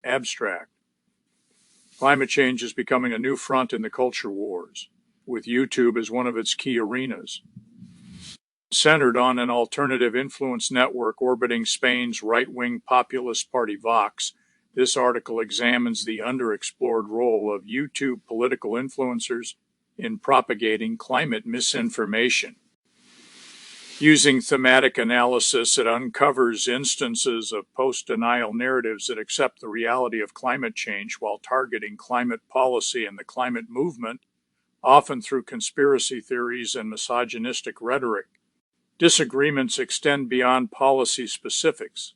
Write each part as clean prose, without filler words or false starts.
Abstract. Climate change is becoming a new front in the culture wars, with YouTube as one of its key arenas. Centered on an alternative influence network orbiting Spain's right-wing populist party Vox, this article examines the underexplored role of YouTube political influencers in propagating climate misinformation. Using thematic analysis, it uncovers instances of post-denial narratives that accept the reality of climate change while targeting climate policy and the climate movement, often through conspiracy theories and misogynistic rhetoric. Disagreements extend beyond policy specifics,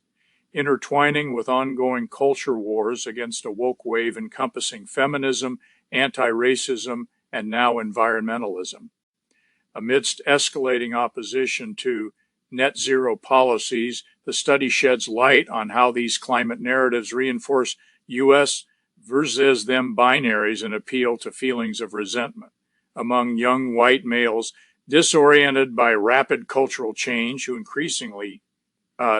intertwining with ongoing culture wars against a woke wave encompassing feminism, anti-racism, and now environmentalism. Amidst escalating opposition to net zero policies, the study sheds light on how these climate narratives reinforce US versus them binaries and appeal to feelings of resentment among young white males disoriented by rapid cultural change who increasingly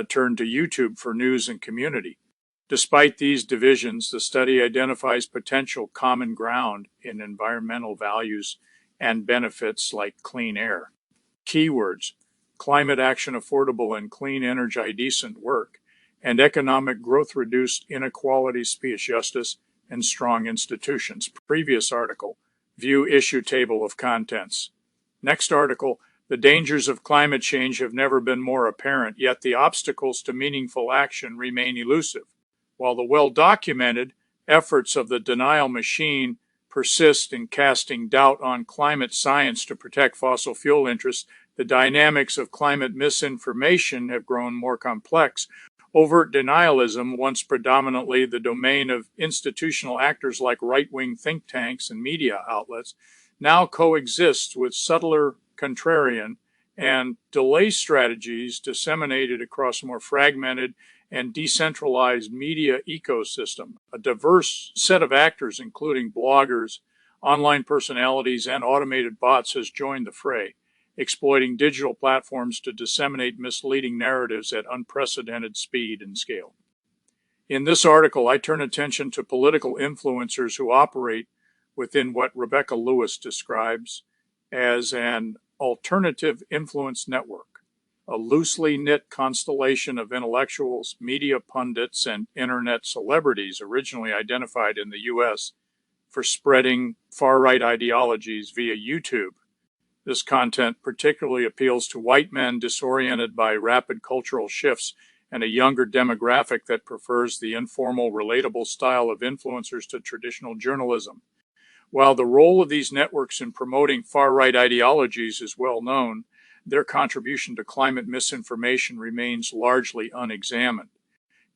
turn to YouTube for news and community. Despite these divisions, the study identifies potential common ground in environmental values and benefits like clean air. Keywords: climate action affordable and clean energy decent work, and economic growth reduced inequalities, peace, justice, and strong institutions. Previous article, view issue table of contents. Next article, the dangers of climate change have never been more apparent, yet the obstacles to meaningful action remain elusive. While the well-documented efforts of the denial machine persist in casting doubt on climate science to protect fossil fuel interests, the dynamics of climate misinformation have grown more complex. Overt denialism, once predominantly the domain of institutional actors like right-wing think tanks and media outlets, now coexists with subtler contrarian and delay strategies disseminated across a more fragmented and decentralized media ecosystem. A diverse set of actors, including bloggers, online personalities, and automated bots, has joined the fray, exploiting digital platforms to disseminate misleading narratives at unprecedented speed and scale. In this article, I turn attention to political influencers who operate within what Rebecca Lewis describes as an alternative influence network, a loosely knit constellation of intellectuals, media pundits, and internet celebrities originally identified in the U.S. for spreading far-right ideologies via YouTube. This content particularly appeals to white men disoriented by rapid cultural shifts and a younger demographic that prefers the informal, relatable style of influencers to traditional journalism. While the role of these networks in promoting far-right ideologies is well known, their contribution to climate misinformation remains largely unexamined.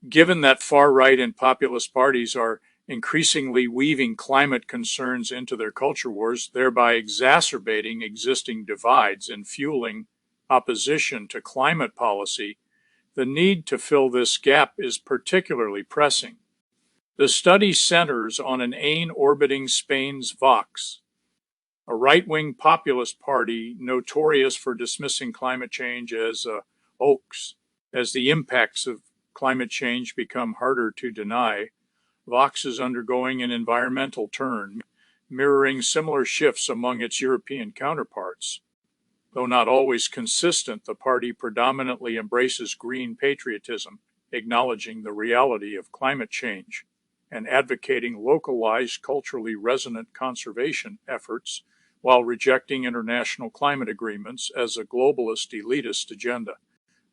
Given that far-right and populist parties are increasingly weaving climate concerns into their culture wars, thereby exacerbating existing divides and fueling opposition to climate policy, the need to fill this gap is particularly pressing. The study centers on an aim orbiting Spain's Vox, a right-wing populist party notorious for dismissing climate change as a hoax. As the impacts of climate change become harder to deny, Vox is undergoing an environmental turn, mirroring similar shifts among its European counterparts. Though not always consistent, the party predominantly embraces green patriotism, acknowledging the reality of climate change and advocating localized, culturally resonant conservation efforts while rejecting international climate agreements as a globalist elitist agenda.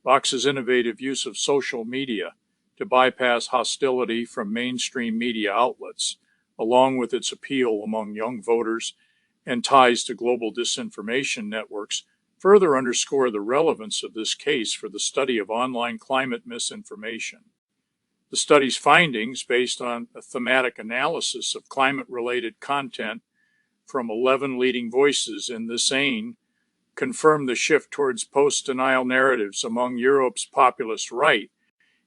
Vox's innovative use of social media to bypass hostility from mainstream media outlets, along with its appeal among young voters and ties to global disinformation networks, further underscore the relevance of this case for the study of online climate misinformation. The study's findings, based on a thematic analysis of climate-related content from 11 leading voices in this aim, confirm the shift towards post-denial narratives among Europe's populist right.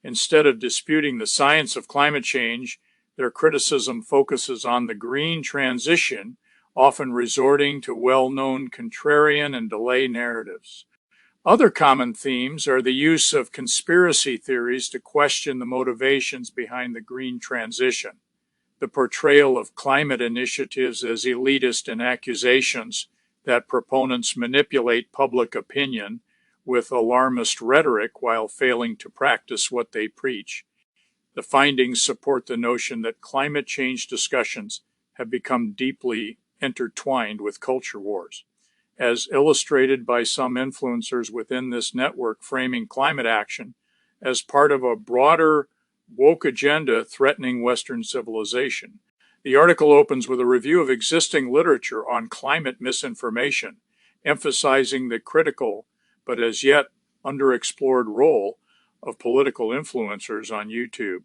Instead of disputing the science of climate change, their criticism focuses on the green transition, often resorting to well-known contrarian and delay narratives. Other common themes are the use of conspiracy theories to question the motivations behind the green transition, the portrayal of climate initiatives as elitist, and accusations that proponents manipulate public opinion with alarmist rhetoric while failing to practice what they preach. The findings support the notion that climate change discussions have become deeply intertwined with culture wars, as illustrated by some influencers within this network framing climate action as part of a broader woke agenda threatening Western civilization. The article opens with a review of existing literature on climate misinformation, emphasizing the critical but as yet underexplored role of political influencers on YouTube.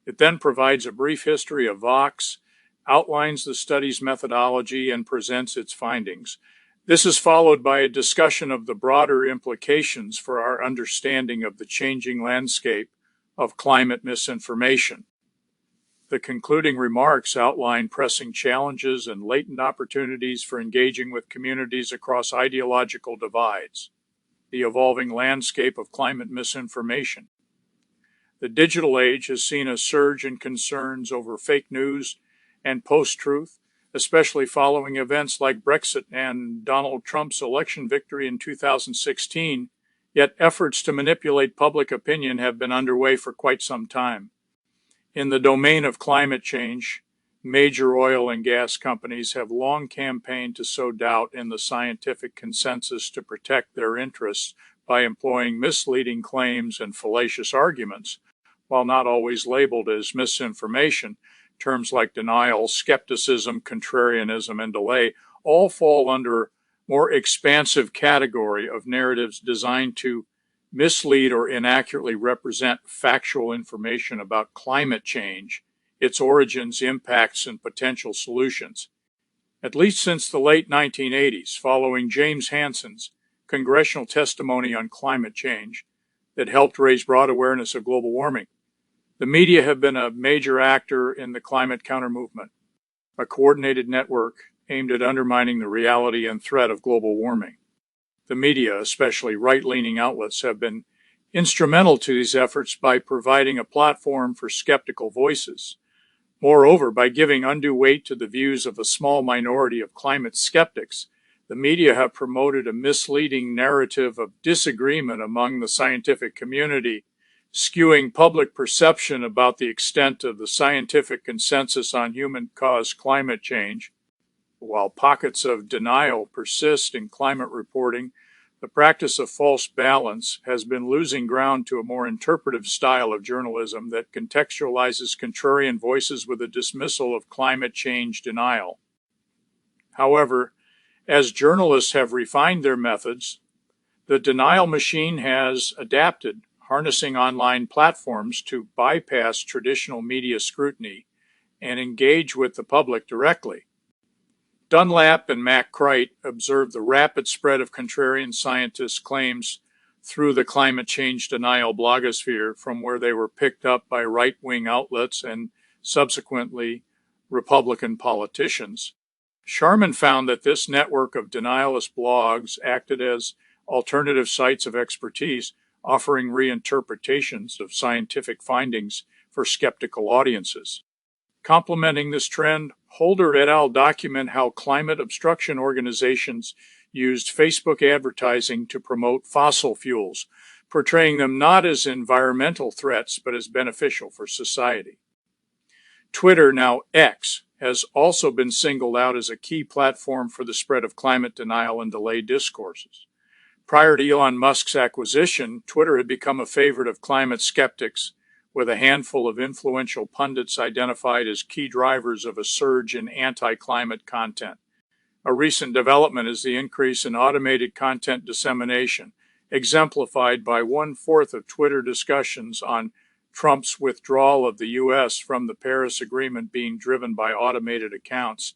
It then provides a brief history of Vox, outlines the study's methodology, and presents its findings. This is followed by a discussion of the broader implications for our understanding of the changing landscape of climate misinformation. The concluding remarks outline pressing challenges and latent opportunities for engaging with communities across ideological divides, the evolving landscape of climate misinformation. The digital age has seen a surge in concerns over fake news and post-truth, especially following events like Brexit and Donald Trump's election victory in 2016, yet efforts to manipulate public opinion have been underway for quite some time. In the domain of climate change, major oil and gas companies have long campaigned to sow doubt in the scientific consensus to protect their interests by employing misleading claims and fallacious arguments. While not always labeled as misinformation, terms like denial, skepticism, contrarianism, and delay all fall under a more expansive category of narratives designed to mislead or inaccurately represent factual information about climate change, its origins, impacts, and potential solutions. At least since the late 1980s, following James Hansen's congressional testimony on climate change that helped raise broad awareness of global warming, the media have been a major actor in the climate counter-movement, a coordinated network aimed at undermining the reality and threat of global warming. The media, especially right-leaning outlets, have been instrumental to these efforts by providing a platform for skeptical voices. Moreover, by giving undue weight to the views of a small minority of climate skeptics, the media have promoted a misleading narrative of disagreement among the scientific community, skewing public perception about the extent of the scientific consensus on human-caused climate change. While pockets of denial persist in climate reporting, the practice of false balance has been losing ground to a more interpretive style of journalism that contextualizes contrarian voices with a dismissal of climate change denial. However, as journalists have refined their methods, the denial machine has adapted, harnessing online platforms to bypass traditional media scrutiny and engage with the public directly. Dunlap and McCreight observed the rapid spread of contrarian scientists' claims through the climate change denial blogosphere, from where they were picked up by right-wing outlets and subsequently Republican politicians. Sharman found that this network of denialist blogs acted as alternative sites of expertise, offering reinterpretations of scientific findings for skeptical audiences. Complementing this trend, Holder et al. Document how climate obstruction organizations used Facebook advertising to promote fossil fuels, portraying them not as environmental threats but as beneficial for society. Twitter, now X, has also been singled out as a key platform for the spread of climate denial and delayed discourses. Prior to Elon Musk's acquisition, Twitter had become a favorite of climate skeptics, with a handful of influential pundits identified as key drivers of a surge in anti-climate content. A recent development is the increase in automated content dissemination, exemplified by 1/4 of Twitter discussions on Trump's withdrawal of the U.S. from the Paris Agreement being driven by automated accounts.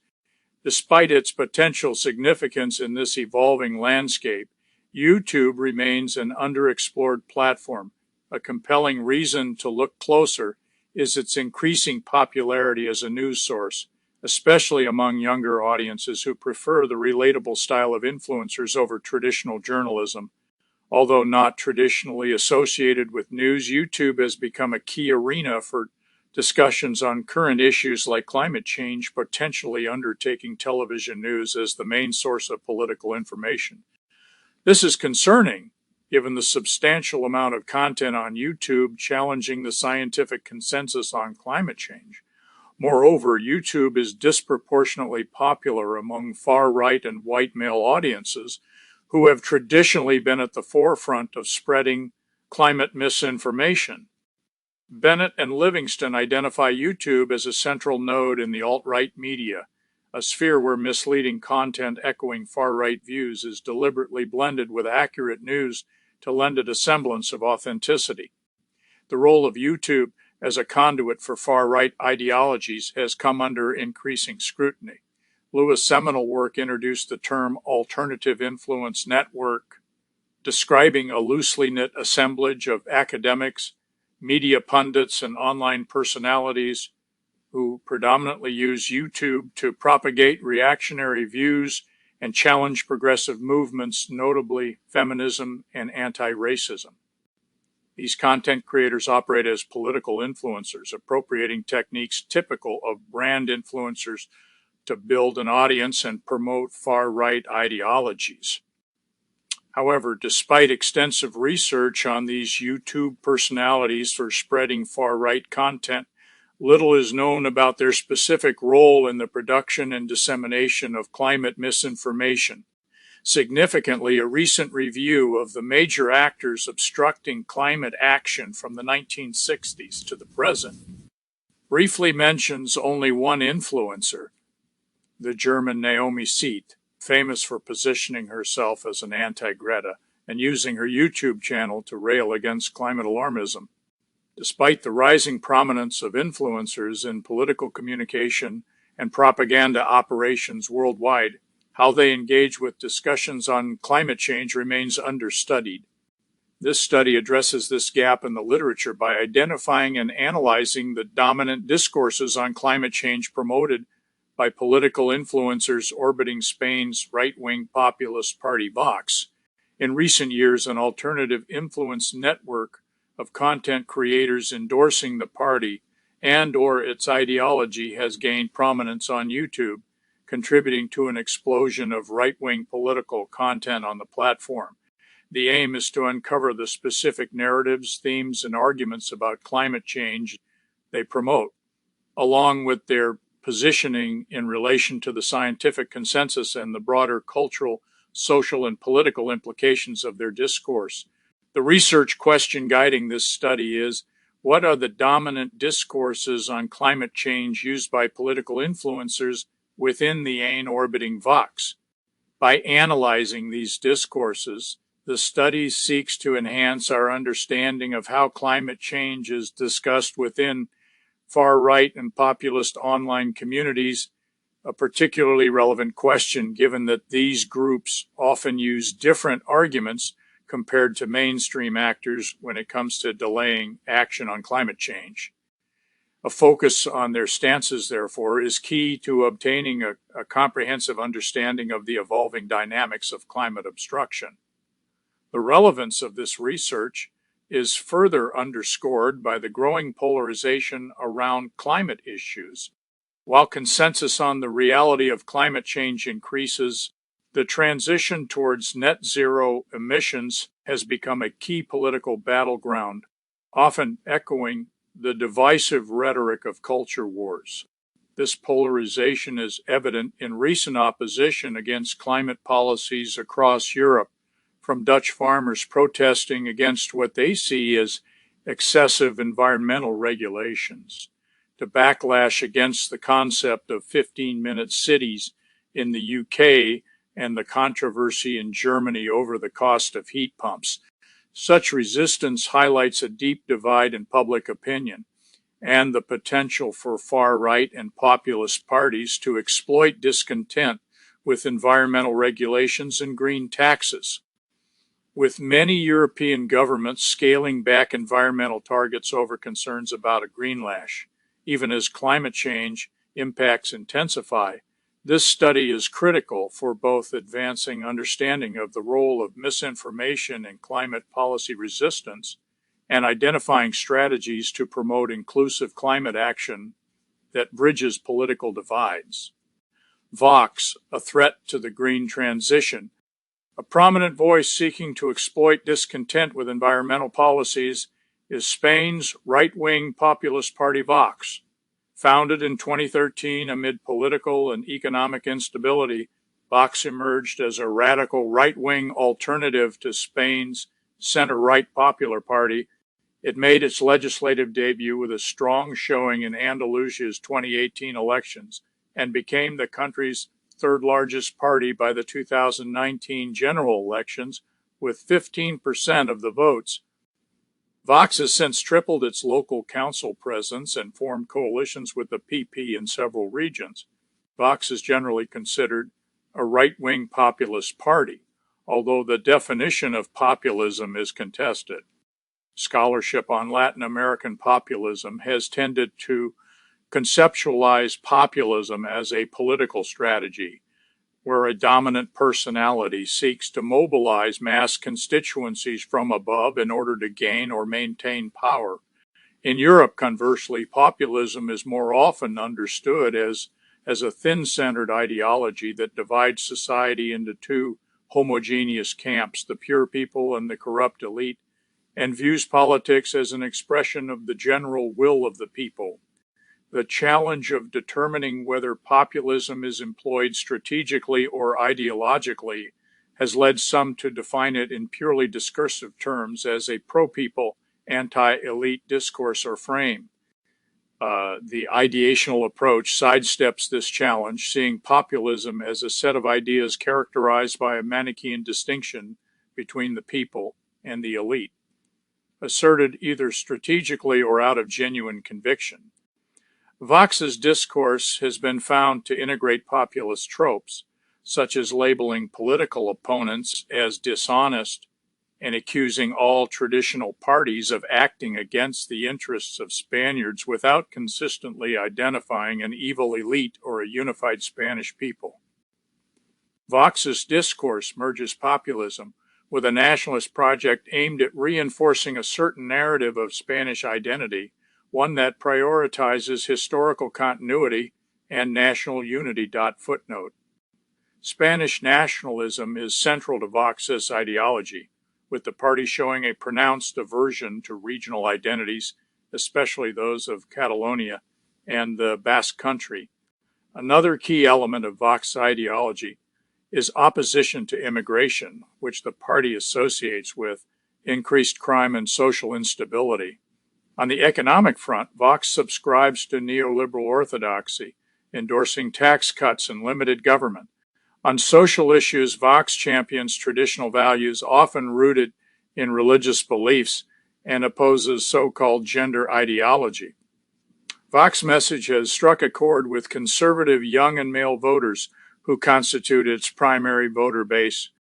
Despite its potential significance in this evolving landscape, YouTube remains an underexplored platform. A compelling reason to look closer is its increasing popularity as a news source, especially among younger audiences who prefer the relatable style of influencers over traditional journalism. Although not traditionally associated with news, YouTube has become a key arena for discussions on current issues like climate change, potentially undertaking television news as the main source of political information. This is concerning, given the substantial amount of content on YouTube challenging the scientific consensus on climate change. Moreover, YouTube is disproportionately popular among far-right and white male audiences who have traditionally been at the forefront of spreading climate misinformation. Bennett and Livingston identify YouTube as a central node in the alt-right media, a sphere where misleading content echoing far-right views is deliberately blended with accurate news to lend it a semblance of authenticity. The role of YouTube as a conduit for far-right ideologies has come under increasing scrutiny. Lewis' seminal work introduced the term alternative influence network, describing a loosely knit assemblage of academics, media pundits, and online personalities who predominantly use YouTube to propagate reactionary views and challenge progressive movements, notably feminism and anti-racism. These content creators operate as political influencers, appropriating techniques typical of brand influencers to build an audience and promote far-right ideologies. However, despite extensive research on these YouTube personalities for spreading far-right content, little is known about their specific role in the production and dissemination of climate misinformation. Significantly, a recent review of the major actors obstructing climate action from the 1960s to the present briefly mentions only one influencer, the German Naomi Seet, famous for positioning herself as an anti-Greta and using her YouTube channel to rail against climate alarmism. Despite the rising prominence of influencers in political communication and propaganda operations worldwide, how they engage with discussions on climate change remains understudied. This study addresses this gap in the literature by identifying and analyzing the dominant discourses on climate change promoted by political influencers orbiting Spain's right-wing populist party Vox. In recent years, an alternative influence network of content creators endorsing the party and/or its ideology has gained prominence on YouTube, contributing to an explosion of right-wing political content on the platform. The aim is to uncover the specific narratives, themes, and arguments about climate change they promote, along with their positioning in relation to the scientific consensus and the broader cultural, social, and political implications of their discourse. The research question guiding this study is, what are the dominant discourses on climate change used by political influencers within the orbiting Vox? By analyzing these discourses, the study seeks to enhance our understanding of how climate change is discussed within far-right and populist online communities, a particularly relevant question given that these groups often use different arguments compared to mainstream actors when it comes to delaying action on climate change. A focus on their stances, therefore, is key to obtaining a comprehensive understanding of the evolving dynamics of climate obstruction. The relevance of this research is further underscored by the growing polarization around climate issues. While consensus on the reality of climate change increases, the transition towards net zero emissions has become a key political battleground, often echoing the divisive rhetoric of culture wars. This polarization is evident in recent opposition against climate policies across Europe, from Dutch farmers protesting against what they see as excessive environmental regulations, to backlash against the concept of 15-minute cities in the UK and the controversy in Germany over the cost of heat pumps. Such resistance highlights a deep divide in public opinion and the potential for far-right and populist parties to exploit discontent with environmental regulations and green taxes. With many European governments scaling back environmental targets over concerns about a greenlash, even as climate change impacts intensify, This study is critical for both advancing understanding of the role of misinformation in climate policy resistance and identifying strategies to promote inclusive climate action that bridges political divides. Vox, a threat to the green transition. A prominent voice seeking to exploit discontent with environmental policies is Spain's right-wing populist party Vox. Founded in 2013 amid political and economic instability, Vox emerged as a radical right-wing alternative to Spain's center-right Popular Party. It made its legislative debut with a strong showing in Andalusia's 2018 elections and became the country's third largest party by the 2019 general elections with 15% of the votes. Vox has since tripled its local council presence and formed coalitions with the PP in several regions. Vox is generally considered a right-wing populist party, although the definition of populism is contested. Scholarship on Latin American populism has tended to conceptualize populism as a political strategy, where a dominant personality seeks to mobilize mass constituencies from above in order to gain or maintain power. In Europe, conversely, populism is more often understood as a thin-centered ideology that divides society into two homogeneous camps, the pure people and the corrupt elite, and views politics as an expression of the general will of the people. The challenge of determining whether populism is employed strategically or ideologically has led some to define it in purely discursive terms as a pro-people, anti-elite discourse or frame. The ideational approach sidesteps this challenge, seeing populism as a set of ideas characterized by a Manichaean distinction between the people and the elite, asserted either strategically or out of genuine conviction. Vox's discourse has been found to integrate populist tropes, such as labeling political opponents as dishonest and accusing all traditional parties of acting against the interests of Spaniards without consistently identifying an evil elite or a unified Spanish people. Vox's discourse merges populism with a nationalist project aimed at reinforcing a certain narrative of Spanish identity, one that prioritizes historical continuity and national unity. Footnote. Spanish nationalism is central to Vox's ideology, with the party showing a pronounced aversion to regional identities, especially those of Catalonia and the Basque Country. Another key element of Vox ideology is opposition to immigration, which the party associates with increased crime and social instability. On the economic front, Vox subscribes to neoliberal orthodoxy, endorsing tax cuts and limited government. On social issues, Vox champions traditional values often rooted in religious beliefs and opposes so-called gender ideology. Vox's message has struck a chord with conservative young and male voters who constitute its primary voter base.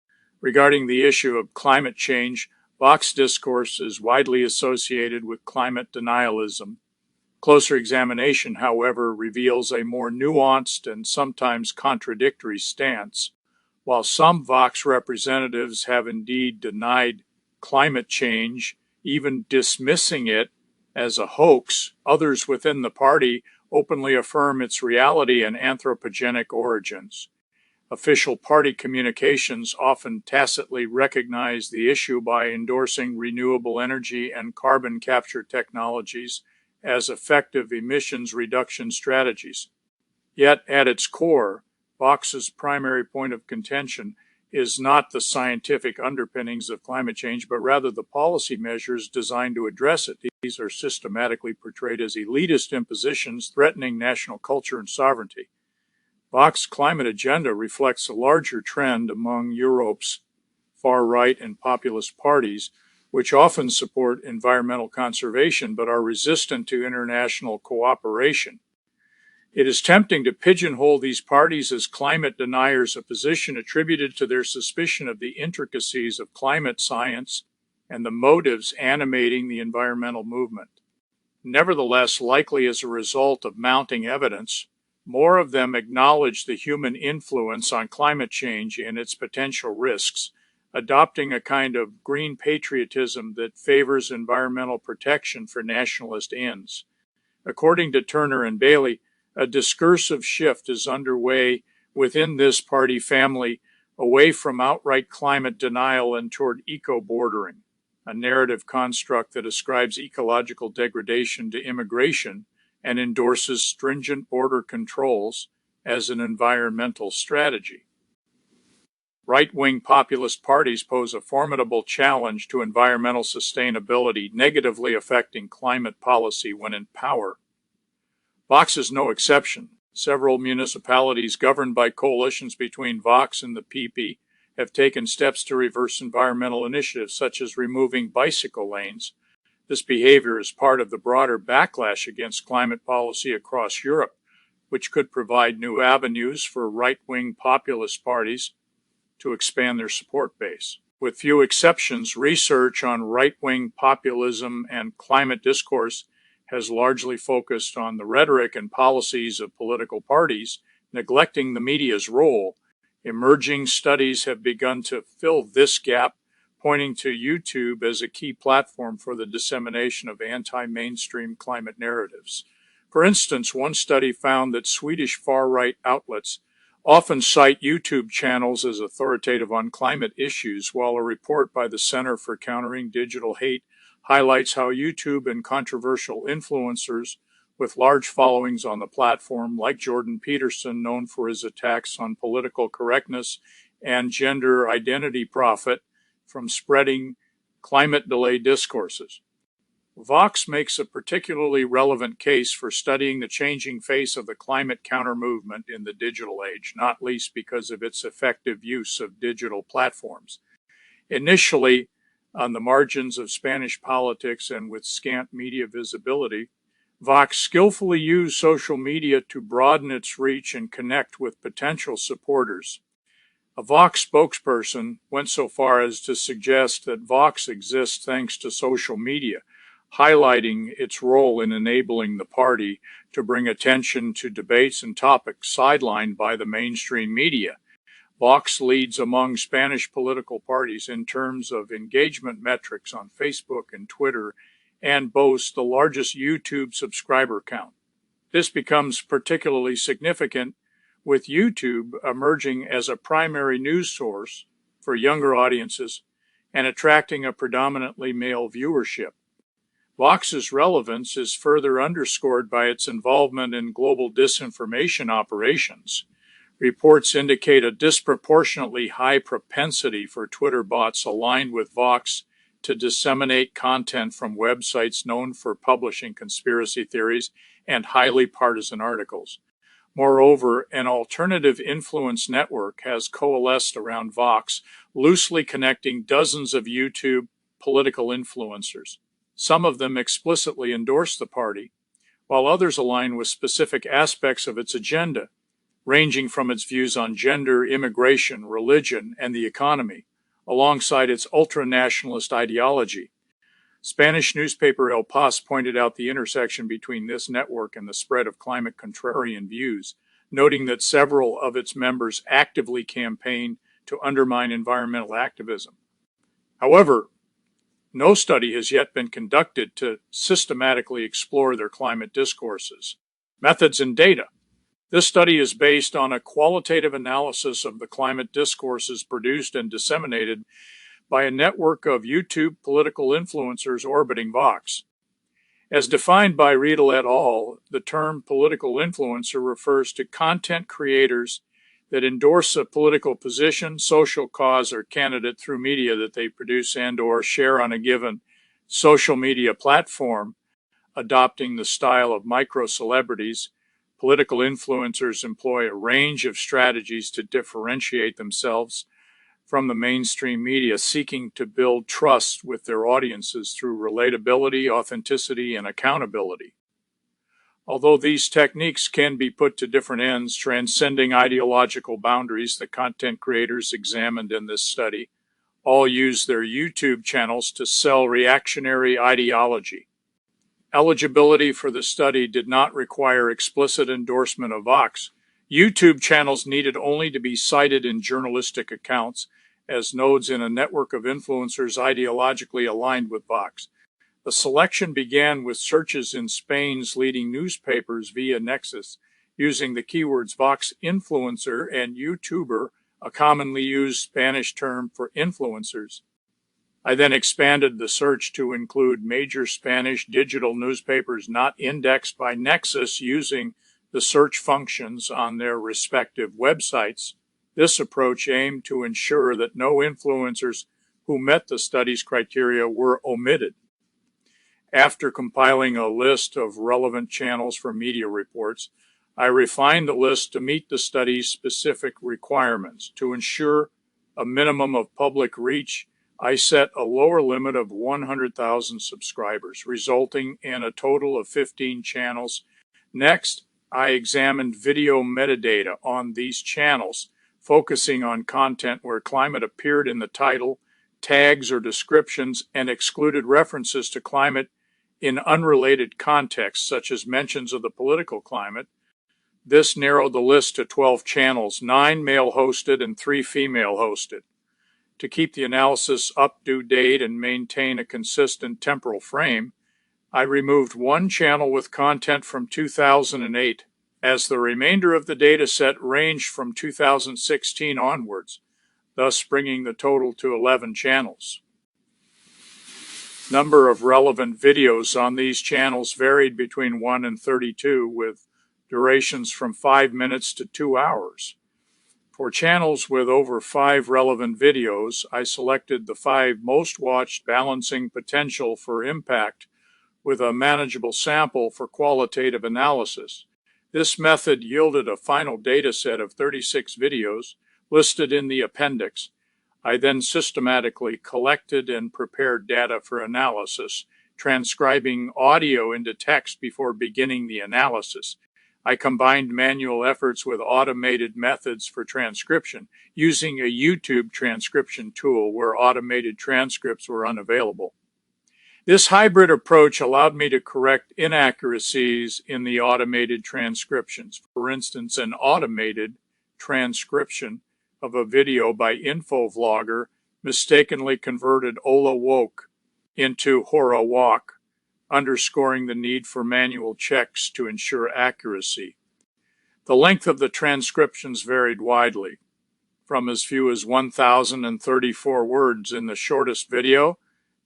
Regarding the issue of climate change, Vox discourse is widely associated with climate denialism. Closer examination, however, reveals a more nuanced and sometimes contradictory stance. While some Vox representatives have indeed denied climate change, even dismissing it as a hoax, others within the party openly affirm its reality and anthropogenic origins. Official party communications often tacitly recognize the issue by endorsing renewable energy and carbon capture technologies as effective emissions reduction strategies. Yet, at its core, Vox's primary point of contention is not the scientific underpinnings of climate change, but rather the policy measures designed to address it. These are systematically portrayed as elitist impositions threatening national culture and sovereignty. Vox's climate agenda reflects a larger trend among Europe's far-right and populist parties, which often support environmental conservation but are resistant to international cooperation. It is tempting to pigeonhole these parties as climate deniers, a position attributed to their suspicion of the intricacies of climate science and the motives animating the environmental movement. Nevertheless, likely as a result of mounting evidence, More of them acknowledge the human influence on climate change and its potential risks, adopting a kind of green patriotism that favors environmental protection for nationalist ends. According to Turner and Bailey, a discursive shift is underway within this party family away from outright climate denial and toward eco-bordering, a narrative construct that ascribes ecological degradation to immigration and endorses stringent border controls as an environmental strategy. Right-wing populist parties pose a formidable challenge to environmental sustainability, negatively affecting climate policy when in power. Vox is no exception. Several municipalities governed by coalitions between Vox and the PP have taken steps to reverse environmental initiatives such as removing bicycle lanes. This behavior is part of the broader backlash against climate policy across Europe, which could provide new avenues for right-wing populist parties to expand their support base. With few exceptions, research on right-wing populism and climate discourse has largely focused on the rhetoric and policies of political parties, neglecting the media's role. Emerging studies have begun to fill this gap, pointing to YouTube as a key platform for the dissemination of anti-mainstream climate narratives. For instance, one study found that Swedish far-right outlets often cite YouTube channels as authoritative on climate issues, while a report by the Center for Countering Digital Hate highlights how YouTube and controversial influencers with large followings on the platform, like Jordan Peterson, known for his attacks on political correctness and gender identity, profit from spreading climate delay discourses. Vox makes a particularly relevant case for studying the changing face of the climate counter-movement in the digital age, not least because of its effective use of digital platforms. Initially, on the margins of Spanish politics and with scant media visibility, Vox skillfully used social media to broaden its reach and connect with potential supporters. A Vox spokesperson went so far as to suggest that Vox exists thanks to social media, highlighting its role in enabling the party to bring attention to debates and topics sidelined by the mainstream media. Vox leads among Spanish political parties in terms of engagement metrics on Facebook and Twitter, and boasts the largest YouTube subscriber count. This becomes particularly significant with YouTube emerging as a primary news source for younger audiences and attracting a predominantly male viewership. Vox's relevance is further underscored by its involvement in global disinformation operations. Reports indicate a disproportionately high propensity for Twitter bots aligned with Vox to disseminate content from websites known for publishing conspiracy theories and highly partisan articles. Moreover, an alternative influence network has coalesced around Vox, loosely connecting dozens of YouTube political influencers. Some of them explicitly endorse the party, while others align with specific aspects of its agenda, ranging from its views on gender, immigration, religion, and the economy, alongside its ultra-nationalist ideology. Spanish newspaper El Pas pointed out the intersection between this network and the spread of climate contrarian views, noting that several of its members actively campaign to undermine environmental activism. However, no study has yet been conducted to systematically explore their climate discourses. Methods and data. This study is based on a qualitative analysis of the climate discourses produced and disseminated by a network of YouTube political influencers orbiting Vox. As defined by Riedel et al., the term political influencer refers to content creators that endorse a political position, social cause, or candidate through media that they produce and/or share on a given social media platform. Adopting the style of micro-celebrities, political influencers employ a range of strategies to differentiate themselves from the mainstream media, seeking to build trust with their audiences through relatability, authenticity, and accountability. Although these techniques can be put to different ends, transcending ideological boundaries, the content creators examined in this study all use their YouTube channels to sell reactionary ideology. Eligibility for the study did not require explicit endorsement of Vox. YouTube channels needed only to be cited in journalistic accounts as nodes in a network of influencers ideologically aligned with Vox. The selection began with searches in Spain's leading newspapers via Nexus, using the keywords Vox influencer and YouTuber, a commonly used Spanish term for influencers. I then expanded the search to include major Spanish digital newspapers not indexed by Nexus using the search functions on their respective websites. This approach aimed to ensure that no influencers who met the study's criteria were omitted. After compiling a list of relevant channels for media reports, I refined the list to meet the study's specific requirements. To ensure a minimum of public reach, I set a lower limit of 100,000 subscribers, resulting in a total of 15 channels. Next, I examined video metadata on these channels, focusing on content where climate appeared in the title, tags or descriptions, and excluded references to climate in unrelated contexts, such as mentions of the political climate. This narrowed the list to 12 channels, 9 male-hosted and 3 female-hosted. To keep the analysis up to date and maintain a consistent temporal frame, I removed one channel with content from 2008, as the remainder of the data set ranged from 2016 onwards, thus bringing the total to 11 channels. Number of relevant videos on these channels varied between 1 and 32, with durations from 5 minutes to 2 hours. For channels with over 5 relevant videos, I selected the 5 most watched, balancing potential for impact with a manageable sample for qualitative analysis. This method yielded a final data set of 36 videos listed in the appendix. I then systematically collected and prepared data for analysis, transcribing audio into text before beginning the analysis. I combined manual efforts with automated methods for transcription, using a YouTube transcription tool where automated transcripts were unavailable. This hybrid approach allowed me to correct inaccuracies in the automated transcriptions. For instance, an automated transcription of a video by InfoVlogger mistakenly converted Ola Woke into Hora Walk, underscoring the need for manual checks to ensure accuracy. The length of the transcriptions varied widely, from as few as 1,034 words in the shortest video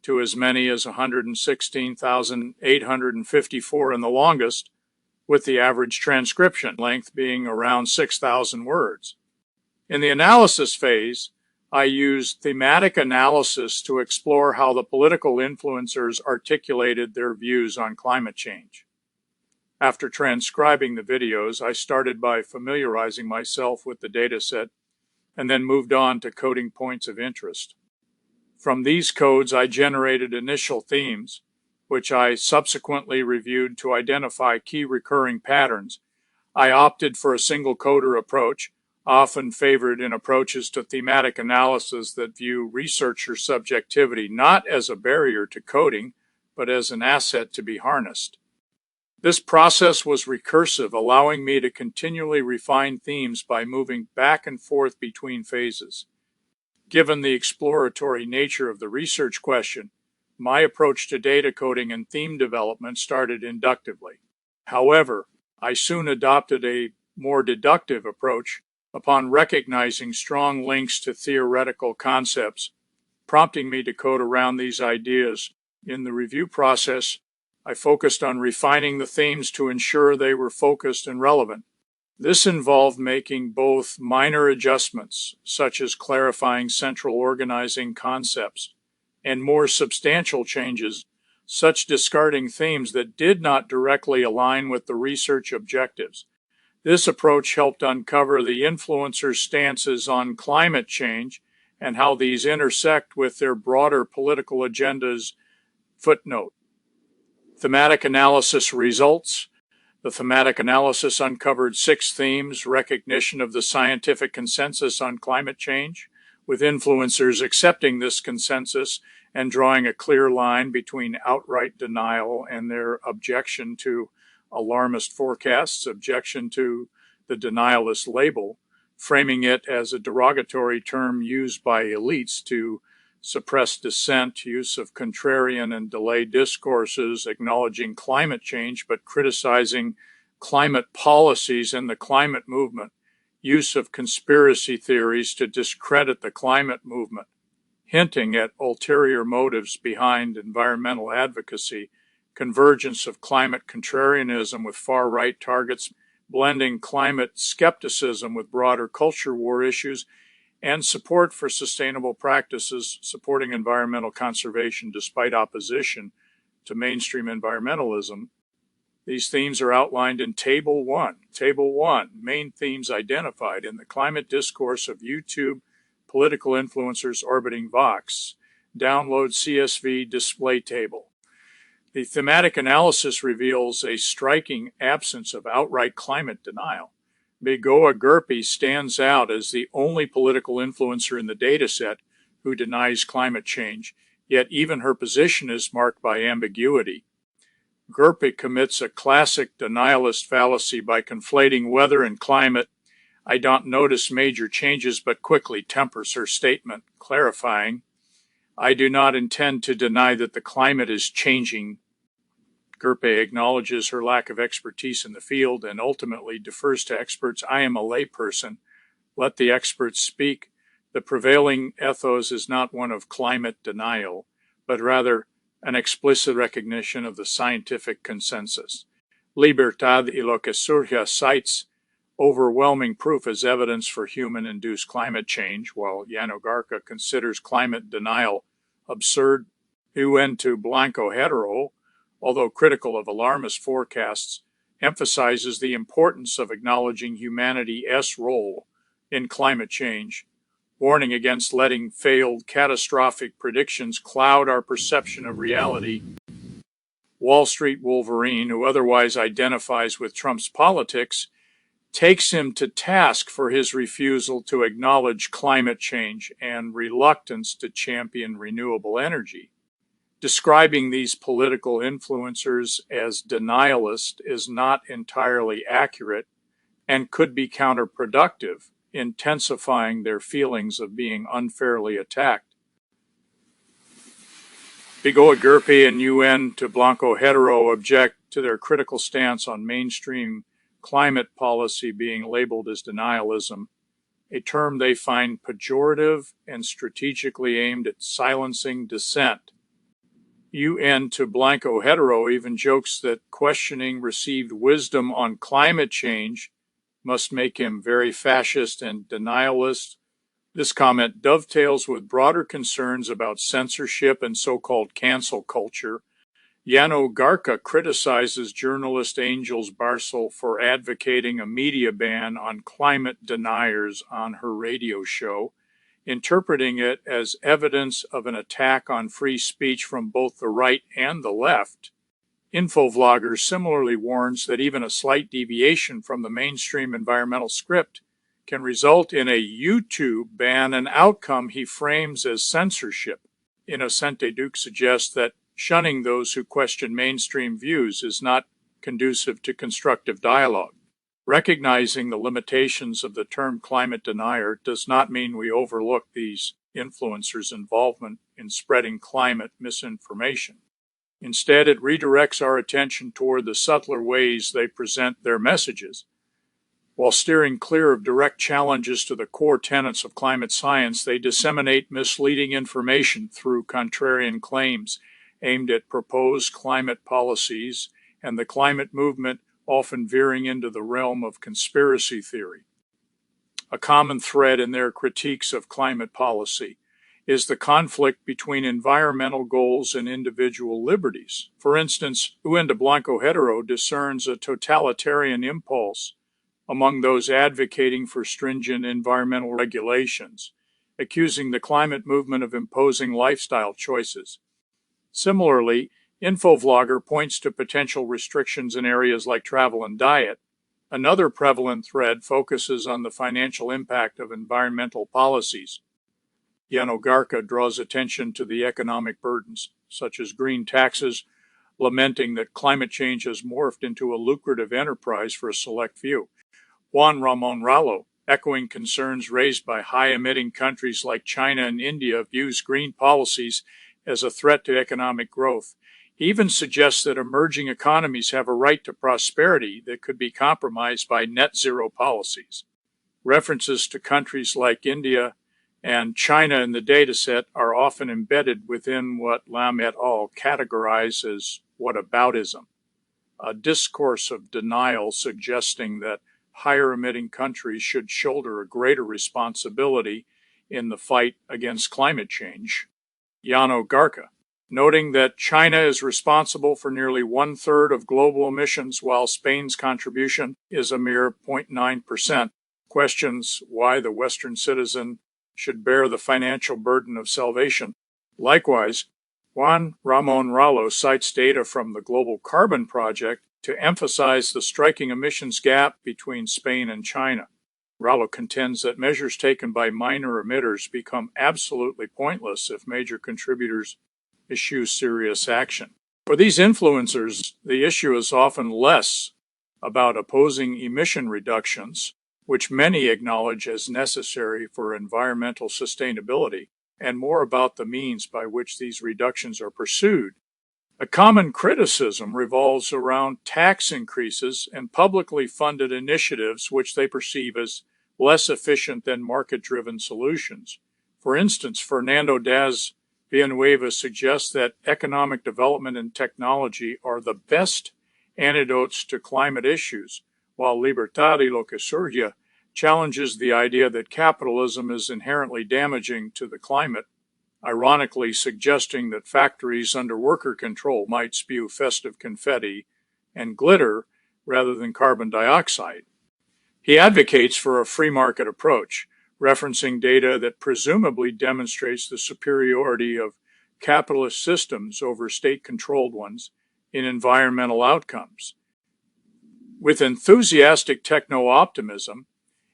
to as many as 116,854 in the longest, with the average transcription length being around 6,000 words. In the analysis phase, I used thematic analysis to explore how the political influencers articulated their views on climate change. After transcribing the videos, I started by familiarizing myself with the dataset and then moved on to coding points of interest. From these codes, I generated initial themes, which I subsequently reviewed to identify key recurring patterns. I opted for a single coder approach, often favored in approaches to thematic analysis that view researcher subjectivity not as a barrier to coding, but as an asset to be harnessed. This process was recursive, allowing me to continually refine themes by moving back and forth between phases. Given the exploratory nature of the research question, my approach to data coding and theme development started inductively. However, I soon adopted a more deductive approach upon recognizing strong links to theoretical concepts, prompting me to code around these ideas. In the review process, I focused on refining the themes to ensure they were focused and relevant. This involved making both minor adjustments, such as clarifying central organizing concepts, and more substantial changes, such discarding themes that did not directly align with the research objectives. This approach helped uncover the influencers' stances on climate change and how these intersect with their broader political agendas. Footnote: thematic analysis results. The thematic analysis uncovered 6 themes: recognition of the scientific consensus on climate change, with influencers accepting this consensus and drawing a clear line between outright denial and their objection to alarmist forecasts, objection to the denialist label, framing it as a derogatory term used by elites to suppress dissent, use of contrarian and delayed discourses, acknowledging climate change but criticizing climate policies and the climate movement, use of conspiracy theories to discredit the climate movement, hinting at ulterior motives behind environmental advocacy, convergence of climate contrarianism with far-right targets, blending climate skepticism with broader culture war issues, and support for sustainable practices supporting environmental conservation despite opposition to mainstream environmentalism. These themes are outlined in Table 1. Table 1, main themes identified in the climate discourse of YouTube political influencers orbiting Vox. Download CSV display table. The thematic analysis reveals a striking absence of outright climate denial. Bigoa Gurpi stands out as the only political influencer in the dataset who denies climate change, yet even her position is marked by ambiguity. Gurpi commits a classic denialist fallacy by conflating weather and climate. I don't notice major changes, but quickly tempers her statement, clarifying, I do not intend to deny that the climate is changing. Gurpi acknowledges her lack of expertise in the field and ultimately defers to experts. I am a layperson. Let the experts speak. The prevailing ethos is not one of climate denial, but rather an explicit recognition of the scientific consensus. Libertad y lo que surja cites overwhelming proof as evidence for human-induced climate change, while Llano Garca considers climate denial absurd. UN to Blanco Hetero, although critical of alarmist forecasts, emphasizes the importance of acknowledging humanity's role in climate change, warning against letting failed catastrophic predictions cloud our perception of reality. Wall Street Wolverine, who otherwise identifies with Trump's politics, takes him to task for his refusal to acknowledge climate change and reluctance to champion renewable energy. Describing these political influencers as denialist is not entirely accurate and could be counterproductive, intensifying their feelings of being unfairly attacked. Bigoa Gurpi and UN to Blanco Hetero object to their critical stance on mainstream climate policy being labeled as denialism, a term they find pejorative and strategically aimed at silencing dissent. UN to Blanco Hetero even jokes that questioning received wisdom on climate change must make him very fascist and denialist. This comment dovetails with broader concerns about censorship and so-called cancel culture. Llano Garca criticizes journalist Angels Barcel for advocating a media ban on climate deniers on her radio show, interpreting it as evidence of an attack on free speech from both the right and the left. Infovlogger similarly warns that even a slight deviation from the mainstream environmental script can result in a YouTube ban, an outcome he frames as censorship. Inocente Duke suggests that shunning those who question mainstream views is not conducive to constructive dialogue. Recognizing the limitations of the term climate denier does not mean we overlook these influencers' involvement in spreading climate misinformation. Instead, it redirects our attention toward the subtler ways they present their messages. While steering clear of direct challenges to the core tenets of climate science, they disseminate misleading information through contrarian claims aimed at proposed climate policies and the climate movement often veering into the realm of conspiracy theory. A common thread in their critiques of climate policy is the conflict between environmental goals and individual liberties. For instance, UN to Blanco Hetero discerns a totalitarian impulse among those advocating for stringent environmental regulations, accusing the climate movement of imposing lifestyle choices. Similarly, Infovlogger points to potential restrictions in areas like travel and diet. Another prevalent thread focuses on the financial impact of environmental policies. Yanogarka draws attention to the economic burdens, such as green taxes, lamenting that climate change has morphed into a lucrative enterprise for a select few. Juan Ramon Rallo, echoing concerns raised by high-emitting countries like China and India, views green policies as a threat to economic growth. He even suggests that emerging economies have a right to prosperity that could be compromised by net zero policies. References to countries like India and China in the dataset are often embedded within what Lam et al. Categorize as whataboutism, a discourse of denial suggesting that higher emitting countries should shoulder a greater responsibility in the fight against climate change. Yanogarka, noting that China is responsible for nearly 1/3 of global emissions while Spain's contribution is a mere 0.9%, questions why the Western citizen should bear the financial burden of salvation. Likewise, Juan Ramon Rallo cites data from the Global Carbon Project to emphasize the striking emissions gap between Spain and China. Rallo contends that measures taken by minor emitters become absolutely pointless if major contributors eschew serious action. For these influencers, the issue is often less about opposing emission reductions, which many acknowledge as necessary for environmental sustainability, and more about the means by which these reductions are pursued. A common criticism revolves around tax increases and publicly funded initiatives which they perceive as less efficient than market-driven solutions. For instance, Fernando Daz Villanueva suggests that economic development and technology are the best antidotes to climate issues, while Libertad y lo que surge challenges the idea that capitalism is inherently damaging to the climate, ironically suggesting that factories under worker control might spew festive confetti and glitter rather than carbon dioxide. He advocates for a free market approach, referencing data that presumably demonstrates the superiority of capitalist systems over state-controlled ones in environmental outcomes. With enthusiastic techno-optimism,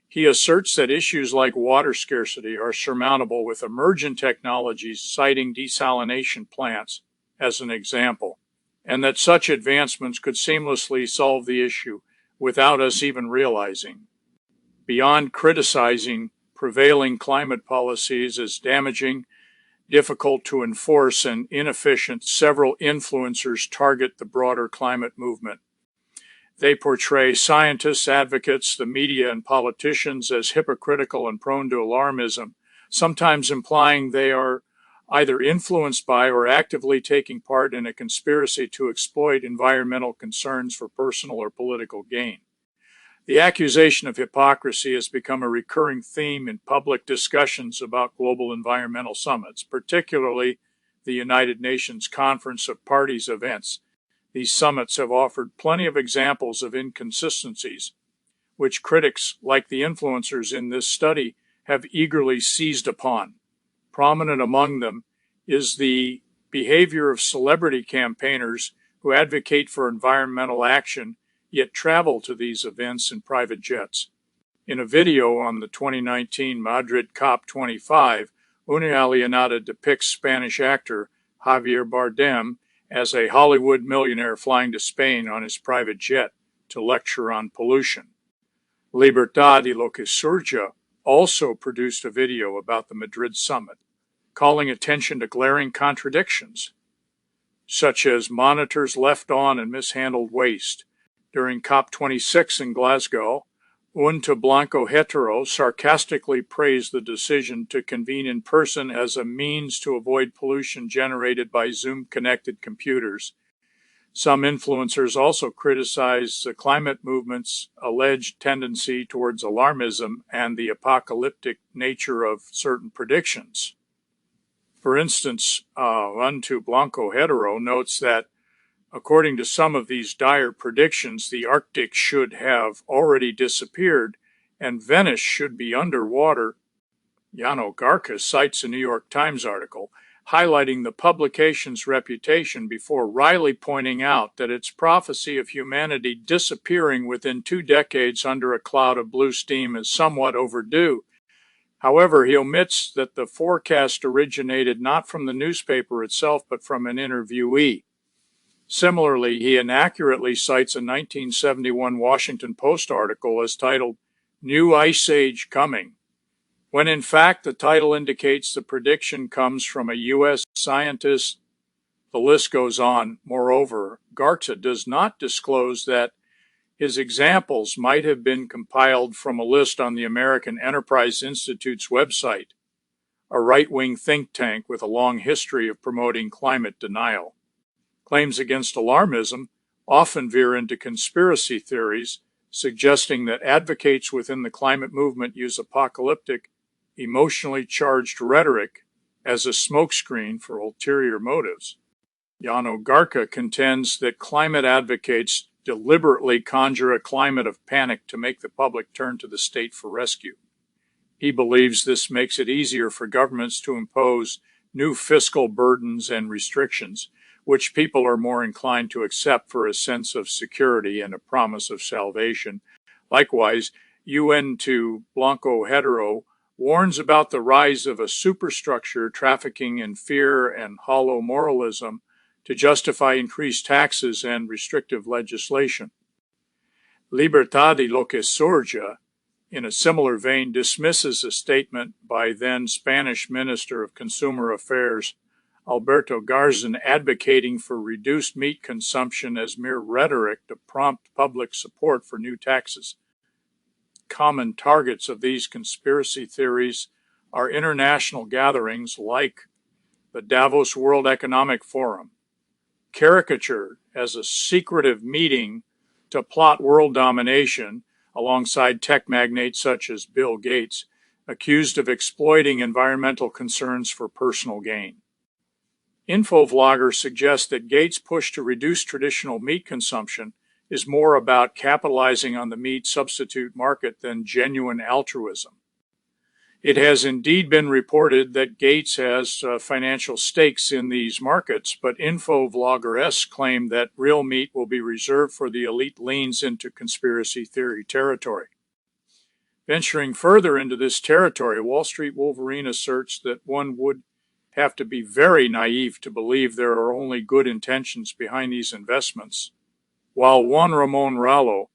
he asserts that issues like water scarcity are surmountable with emergent technologies, citing desalination plants as an example, and that such advancements could seamlessly solve the issue without us even realizing. Beyond criticizing prevailing climate policies as damaging, difficult to enforce, and inefficient, several influencers target the broader climate movement. They portray scientists, advocates, the media, and politicians as hypocritical and prone to alarmism, sometimes implying they are either influenced by or actively taking part in a conspiracy to exploit environmental concerns for personal or political gain. The accusation of hypocrisy has become a recurring theme in public discussions about global environmental summits, particularly the United Nations Conference of Parties events. These summits have offered plenty of examples of inconsistencies, which critics, like the influencers in this study, have eagerly seized upon. Prominent among them is the behavior of celebrity campaigners who advocate for environmental action, yet travel to these events in private jets. In a video on the 2019 Madrid COP25, Una Alienada depicts Spanish actor Javier Bardem as a Hollywood millionaire flying to Spain on his private jet to lecture on pollution. Libertad y lo que surge also produced a video about the Madrid summit, calling attention to glaring contradictions, such as monitors left on and mishandled waste. During COP26 in Glasgow, Unta Blanco Hetero sarcastically praised the decision to convene in person as a means to avoid pollution generated by Zoom-connected computers. Some influencers also criticized the climate movement's alleged tendency towards alarmism and the apocalyptic nature of certain predictions. For instance, Unta Blanco Hetero notes that according to some of these dire predictions, the Arctic should have already disappeared and Venice should be underwater. Yanogarka cites a New York Times article highlighting the publication's reputation before wryly pointing out that its prophecy of humanity disappearing within 2 decades under a cloud of blue steam is somewhat overdue. However, he omits that the forecast originated not from the newspaper itself, but from an interviewee. Similarly, he inaccurately cites a 1971 Washington Post article as titled, "New Ice Age Coming," when in fact the title indicates the prediction comes from a U.S. scientist. The list goes on. Moreover, Garza does not disclose that his examples might have been compiled from a list on the American Enterprise Institute's website, a right-wing think tank with a long history of promoting climate denial. Claims against alarmism often veer into conspiracy theories, suggesting that advocates within the climate movement use apocalyptic, emotionally charged rhetoric as a smokescreen for ulterior motives. Yano Garca contends that climate advocates deliberately conjure a climate of panic to make the public turn to the state for rescue. He believes this makes it easier for governments to impose new fiscal burdens and restrictions, which people are more inclined to accept for a sense of security and a promise of salvation. Likewise, UN2 Blanco Hetero warns about the rise of a superstructure trafficking in fear and hollow moralism to justify increased taxes and restrictive legislation. Libertad y lo que surja, in a similar vein, dismisses a statement by then Spanish Minister of Consumer Affairs Alberto Garzón advocating for reduced meat consumption as mere rhetoric to prompt public support for new taxes. Common targets of these conspiracy theories are international gatherings like the Davos World Economic Forum, caricatured as a secretive meeting to plot world domination alongside tech magnates such as Bill Gates, accused of exploiting environmental concerns for personal gain. Infovloggers suggest that Gates' push to reduce traditional meat consumption is more about capitalizing on the meat substitute market than genuine altruism. It has indeed been reported that Gates has financial stakes in these markets, but Infovloggerettes claim that real meat will be reserved for the elite leans into conspiracy theory territory. Venturing further into this territory, Wall Street Wolverine asserts that one would have to be very naive to believe there are only good intentions behind these investments, while Juan Ramon Rallo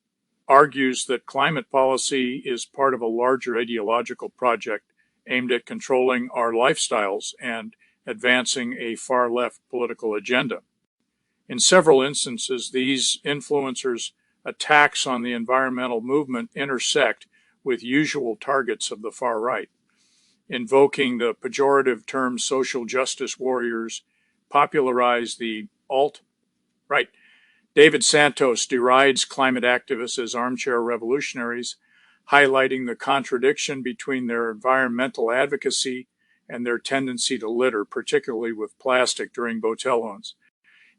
argues that climate policy is part of a larger ideological project aimed at controlling our lifestyles and advancing a far-left political agenda. In several instances, these influencers' attacks on the environmental movement intersect with usual targets of the far right, invoking the pejorative term social justice warriors, popularize the alt-right. David Santos derides climate activists as armchair revolutionaries, highlighting the contradiction between their environmental advocacy and their tendency to litter, particularly with plastic during botellones.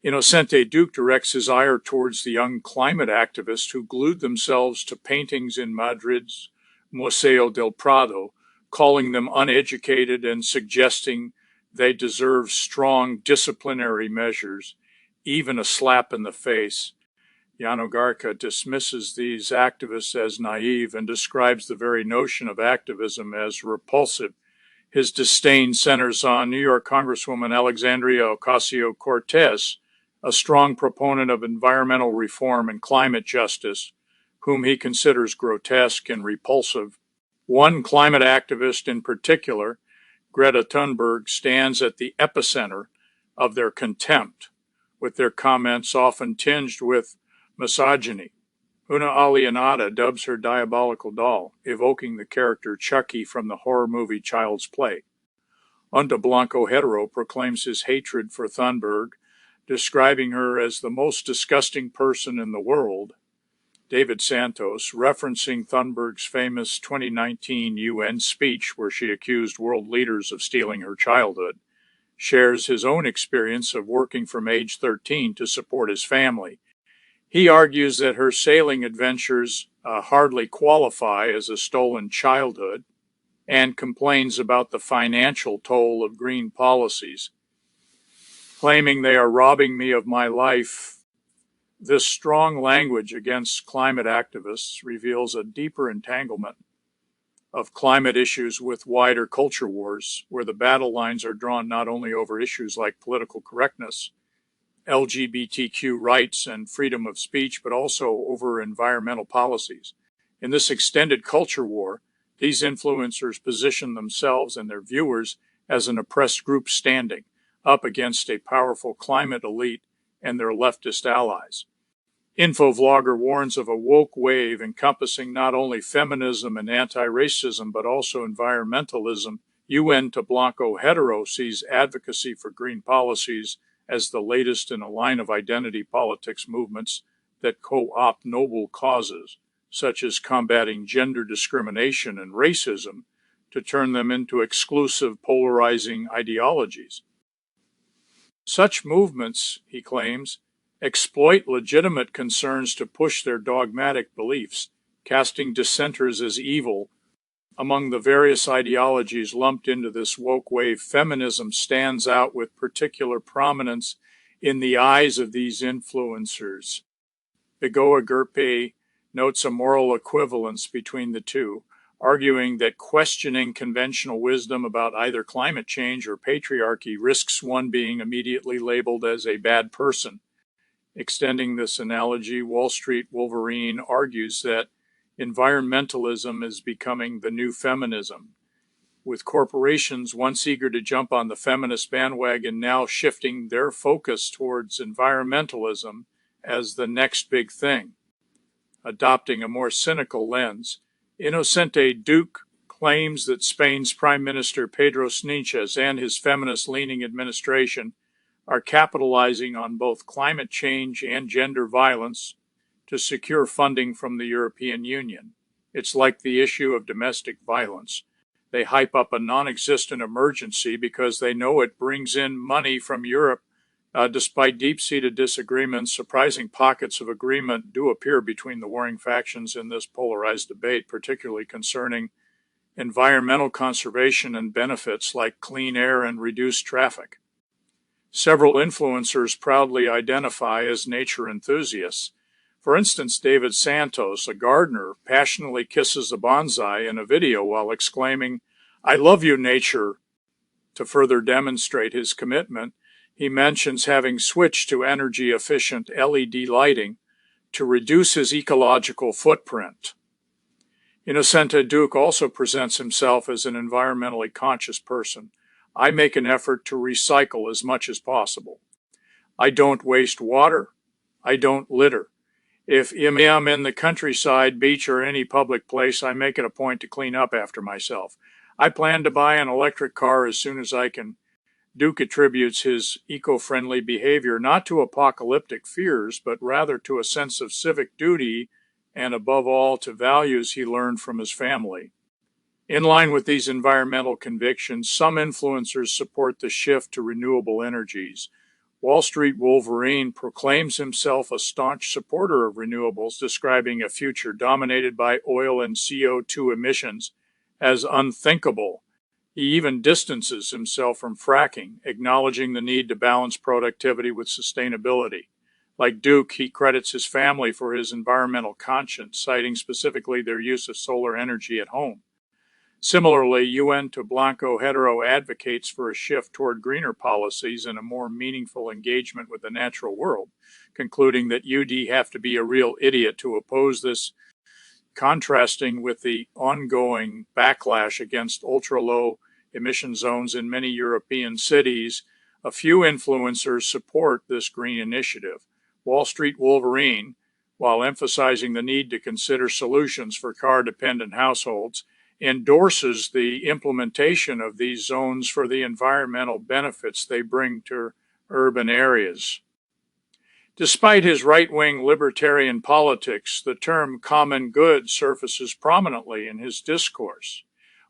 Inocente Duque directs his ire towards the young climate activists who glued themselves to paintings in Madrid's Museo del Prado, calling them uneducated and suggesting they deserve strong disciplinary measures, even a slap in the face. Yano Garca dismisses these activists as naive and describes the very notion of activism as repulsive. His disdain centers on New York Congresswoman Alexandria Ocasio-Cortez, a strong proponent of environmental reform and climate justice, whom he considers grotesque and repulsive. One climate activist in particular, Greta Thunberg, stands at the epicenter of their contempt, with their comments often tinged with misogyny. Una Alienada dubs her diabolical doll, evoking the character Chucky from the horror movie Child's Play. Unda Blanco Hetero proclaims his hatred for Thunberg, describing her as the most disgusting person in the world. David Santos, referencing Thunberg's famous 2019 UN speech where she accused world leaders of stealing her childhood, shares his own experience of working from age 13 to support his family. He argues that her sailing adventures hardly qualify as a stolen childhood and complains about the financial toll of green policies, claiming they are robbing me of my life. This strong language against climate activists reveals a deeper entanglement of climate issues with wider culture wars, where the battle lines are drawn not only over issues like political correctness, LGBTQ rights, and freedom of speech, but also over environmental policies. In this extended culture war, these influencers position themselves and their viewers as an oppressed group standing up against a powerful climate elite and their leftist allies. Infovlogger warns of a woke wave encompassing not only feminism and anti-racism, but also environmentalism. UN to Blanco Hetero sees advocacy for green policies as the latest in a line of identity politics movements that co-opt noble causes, such as combating gender discrimination and racism, to turn them into exclusive, polarizing ideologies. Such movements, he claims, exploit legitimate concerns to push their dogmatic beliefs, casting dissenters as evil. Among the various ideologies lumped into this woke wave, feminism stands out with particular prominence in the eyes of these influencers. Bigoa Gerpe notes a moral equivalence between the two, arguing that questioning conventional wisdom about either climate change or patriarchy risks one being immediately labeled as a bad person. Extending this analogy, Wall Street Wolverine argues that environmentalism is becoming the new feminism, with corporations once eager to jump on the feminist bandwagon now shifting their focus towards environmentalism as the next big thing. Adopting a more cynical lens, Inocente Duque claims that Spain's Prime Minister Pedro Sánchez and his feminist-leaning administration are capitalizing on both climate change and gender violence to secure funding from the European Union. It's like the issue of domestic violence. They hype up a non-existent emergency because they know it brings in money from Europe. Despite deep-seated disagreements, surprising pockets of agreement do appear between the warring factions in this polarized debate, particularly concerning environmental conservation and benefits like clean air and reduced traffic. Several influencers proudly identify as nature enthusiasts. For instance, David Santos, a gardener, passionately kisses a bonsai in a video while exclaiming, "I love you, nature." To further demonstrate his commitment, he mentions having switched to energy-efficient LED lighting to reduce his ecological footprint. Inocente Duque also presents himself as an environmentally conscious person. I make an effort to recycle as much as possible. I don't waste water. I don't litter. If I'm in the countryside, beach, or any public place, I make it a point to clean up after myself. I plan to buy an electric car as soon as I can. Duque attributes his eco-friendly behavior not to apocalyptic fears, but rather to a sense of civic duty and, above all, to values he learned from his family. In line with these environmental convictions, some influencers support the shift to renewable energies. Wall Street Wolverine proclaims himself a staunch supporter of renewables, describing a future dominated by oil and CO2 emissions as unthinkable. He even distances himself from fracking, acknowledging the need to balance productivity with sustainability. Like Duque, he credits his family for his environmental conscience, citing specifically their use of solar energy at home. Similarly, UN to Blanco Hetero advocates for a shift toward greener policies and a more meaningful engagement with the natural world, concluding that you'd have to be a real idiot to oppose this, contrasting with the ongoing backlash against ultra-low emission zones in many European cities. A few influencers support this green initiative. Wall Street Wolverine, while emphasizing the need to consider solutions for car-dependent households, endorses the implementation of these zones for the environmental benefits they bring to urban areas. Despite his right-wing libertarian politics, the term common good surfaces prominently in his discourse.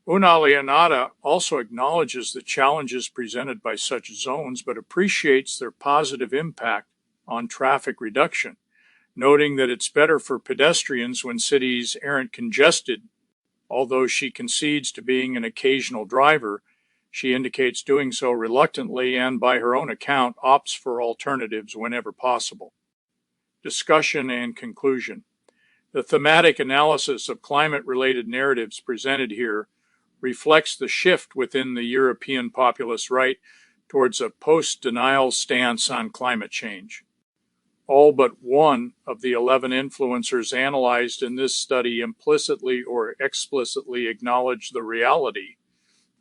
Una Leonata also acknowledges the challenges presented by such zones, but appreciates their positive impact on traffic reduction, noting that it's better for pedestrians when cities aren't congested. Although she concedes to being an occasional driver, she indicates doing so reluctantly and, by her own account, opts for alternatives whenever possible. Discussion and conclusion. The thematic analysis of climate-related narratives presented here reflects the shift within the European populist right towards a post-denial stance on climate change. All but one of the 11 influencers analyzed in this study implicitly or explicitly acknowledged the reality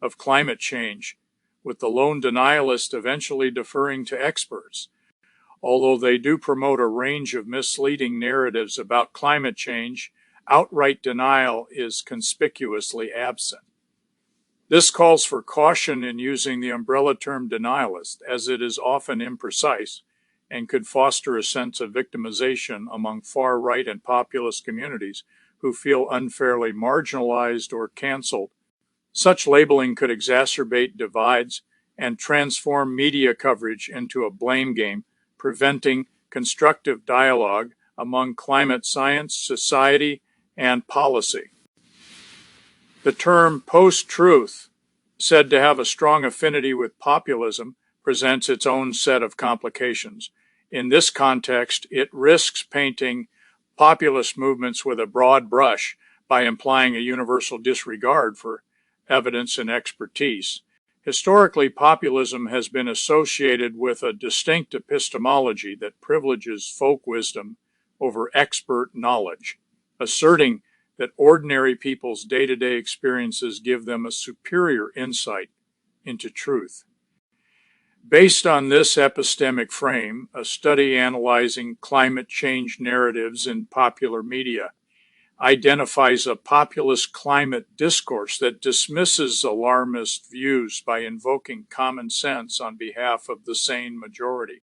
of climate change, with the lone denialist eventually deferring to experts. Although they do promote a range of misleading narratives about climate change, outright denial is conspicuously absent. This calls for caution in using the umbrella term denialist, as it is often imprecise and could foster a sense of victimization among far-right and populist communities who feel unfairly marginalized or canceled. Such labeling could exacerbate divides and transform media coverage into a blame game, preventing constructive dialogue among climate science, society, and policy. The term post-truth, said to have a strong affinity with populism, presents its own set of complications. In this context, it risks painting populist movements with a broad brush by implying a universal disregard for evidence and expertise. Historically, populism has been associated with a distinct epistemology that privileges folk wisdom over expert knowledge, asserting that ordinary people's day-to-day experiences give them a superior insight into truth. Based on this epistemic frame, a study analyzing climate change narratives in popular media identifies a populist climate discourse that dismisses alarmist views by invoking common sense on behalf of the sane majority.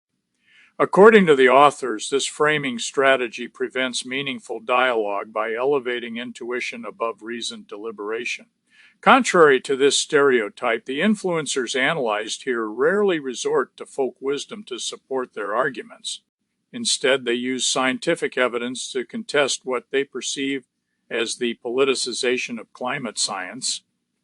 According to the authors, this framing strategy prevents meaningful dialogue by elevating intuition above reasoned deliberation. Contrary to this stereotype, the influencers analyzed here rarely resort to folk wisdom to support their arguments. Instead, they use scientific evidence to contest what they perceive as the politicization of climate science,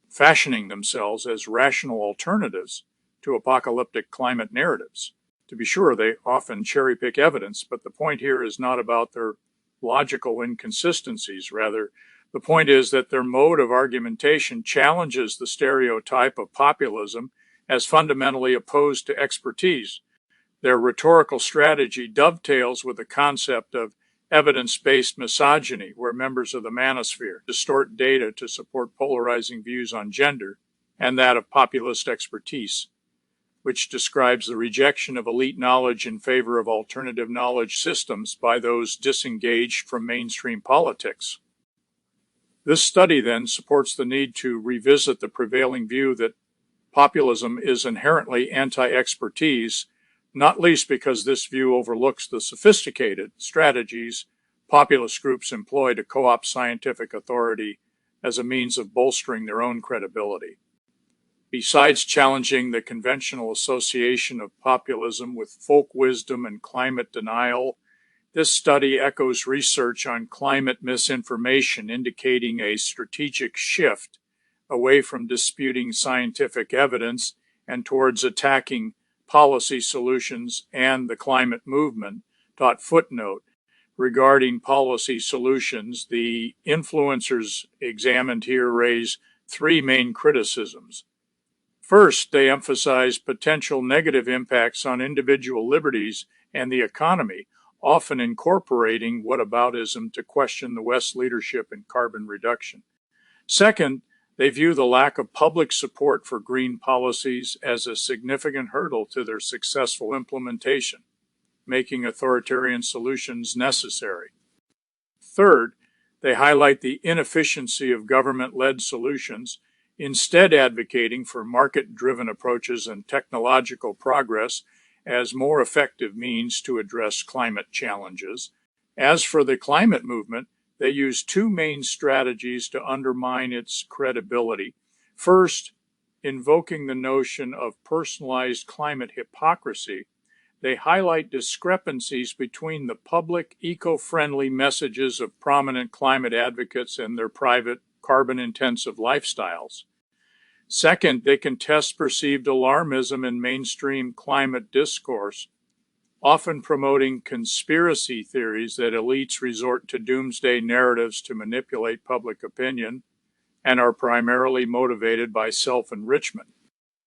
fashioning themselves as rational alternatives to apocalyptic climate narratives. To be sure, they often cherry-pick evidence, but the point here is not about their logical inconsistencies. Rather, the point is that their mode of argumentation challenges the stereotype of populism as fundamentally opposed to expertise. Their rhetorical strategy dovetails with the concept of evidence-based misogyny, where members of the manosphere distort data to support polarizing views on gender, and that of populist expertise, which describes the rejection of elite knowledge in favor of alternative knowledge systems by those disengaged from mainstream politics. This study then supports the need to revisit the prevailing view that populism is inherently anti-expertise, not least because this view overlooks the sophisticated strategies populist groups employ to co-opt scientific authority as a means of bolstering their own credibility. Besides challenging the conventional association of populism with folk wisdom and climate denial, this study echoes research on climate misinformation, indicating a strategic shift away from disputing scientific evidence and towards attacking policy solutions and the climate movement. Footnote: regarding policy solutions, the influencers examined here raise three main criticisms. First, they emphasize potential negative impacts on individual liberties and the economy, often incorporating whataboutism to question the West's leadership in carbon reduction. Second, they view the lack of public support for green policies as a significant hurdle to their successful implementation, making authoritarian solutions necessary. Third, they highlight the inefficiency of government-led solutions, instead advocating for market-driven approaches and technological progress as more effective means to address climate challenges. As for the climate movement, they use two main strategies to undermine its credibility. First, invoking the notion of personalized climate hypocrisy, they highlight discrepancies between the public, eco-friendly messages of prominent climate advocates and their private, carbon-intensive lifestyles. Second, they contest perceived alarmism in mainstream climate discourse, often promoting conspiracy theories that elites resort to doomsday narratives to manipulate public opinion and are primarily motivated by self-enrichment.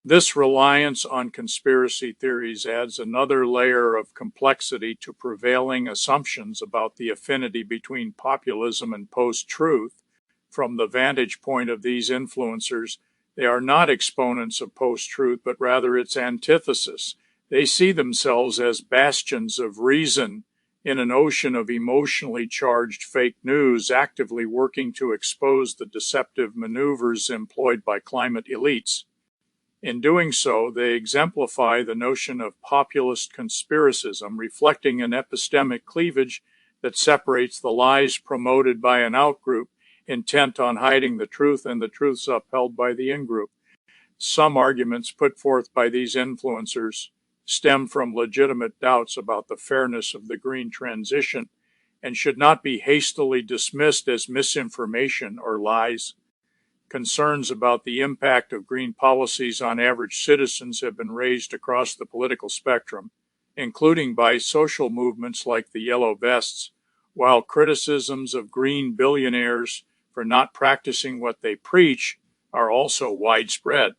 This reliance on conspiracy theories adds another layer of complexity to prevailing assumptions about the affinity between populism and post-truth. From the vantage point of these influencers, they are not exponents of post-truth, but rather its antithesis. They see themselves as bastions of reason in an ocean of emotionally charged fake news, actively working to expose the deceptive maneuvers employed by climate elites. In doing so, they exemplify the notion of populist conspiracism, reflecting an epistemic cleavage that separates the lies promoted by an outgroup intent on hiding the truth and the truths upheld by the in-group. Some arguments put forth by these influencers stem from legitimate doubts about the fairness of the green transition and should not be hastily dismissed as misinformation or lies. Concerns about the impact of green policies on average citizens have been raised across the political spectrum, including by social movements like the Yellow Vests, while criticisms of green billionaires for not practicing what they preach are also widespread.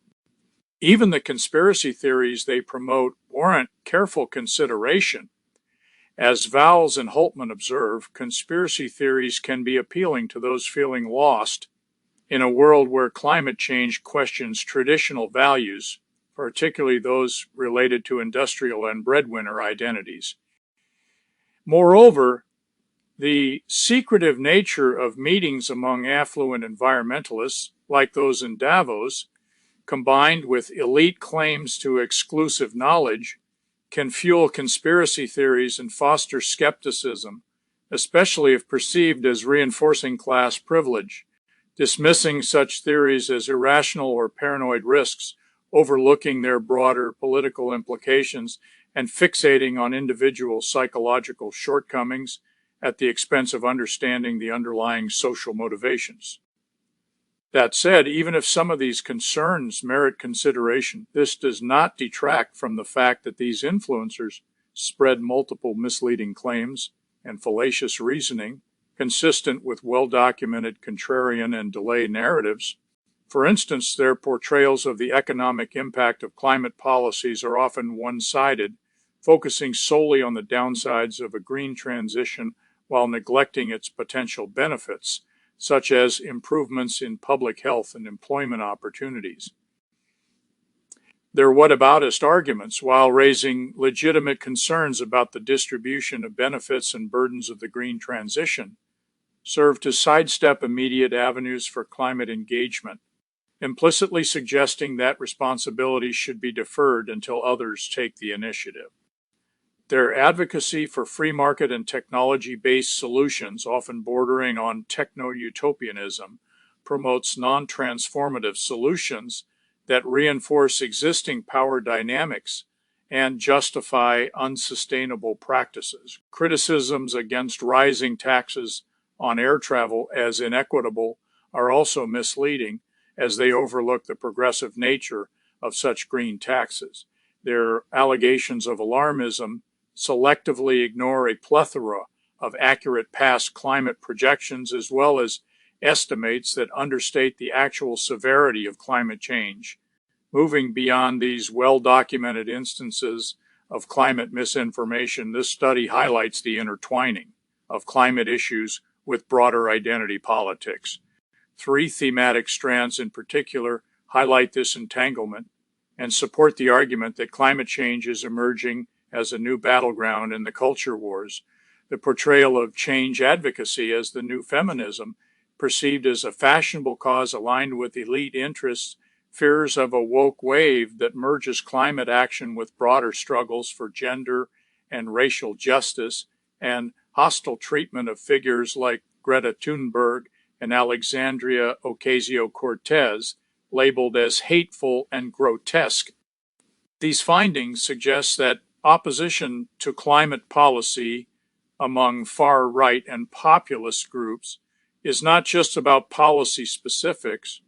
Even the conspiracy theories they promote warrant careful consideration. As Vowles and Holtman observe, conspiracy theories can be appealing to those feeling lost in a world where climate change questions traditional values, particularly those related to industrial and breadwinner identities. Moreover, the secretive nature of meetings among affluent environmentalists, like those in Davos, combined with elite claims to exclusive knowledge, can fuel conspiracy theories and foster skepticism, especially if perceived as reinforcing class privilege. Dismissing such theories as irrational or paranoid risks, overlooking their broader political implications, and fixating on individual psychological shortcomings at the expense of understanding the underlying social motivations. That said, even if some of these concerns merit consideration, this does not detract from the fact that these influencers spread multiple misleading claims and fallacious reasoning consistent with well-documented contrarian and delay narratives. For instance, their portrayals of the economic impact of climate policies are often one-sided, focusing solely on the downsides of a green transition while neglecting its potential benefits, such as improvements in public health and employment opportunities. Their whataboutist arguments, while raising legitimate concerns about the distribution of benefits and burdens of the green transition, serve to sidestep immediate avenues for climate engagement, implicitly suggesting that responsibility should be deferred until others take the initiative. Their advocacy for free market and technology-based solutions, often bordering on techno-utopianism, promotes non-transformative solutions that reinforce existing power dynamics and justify unsustainable practices. Criticisms against rising taxes on air travel as inequitable are also misleading, as they overlook the progressive nature of such green taxes. Their allegations of alarmism selectively ignore a plethora of accurate past climate projections as well as estimates that understate the actual severity of climate change. Moving beyond these well-documented instances of climate misinformation, this study highlights the intertwining of climate issues with broader identity politics. Three thematic strands in particular highlight this entanglement and support the argument that climate change is emerging as a new battleground in the culture wars. The portrayal of change advocacy as the new feminism, perceived as a fashionable cause aligned with elite interests, fears of a woke wave that merges climate action with broader struggles for gender and racial justice, and hostile treatment of figures like Greta Thunberg and Alexandria Ocasio-Cortez, labeled as hateful and grotesque. These findings suggest that opposition to climate policy among far-right and populist groups is not just about policy specifics,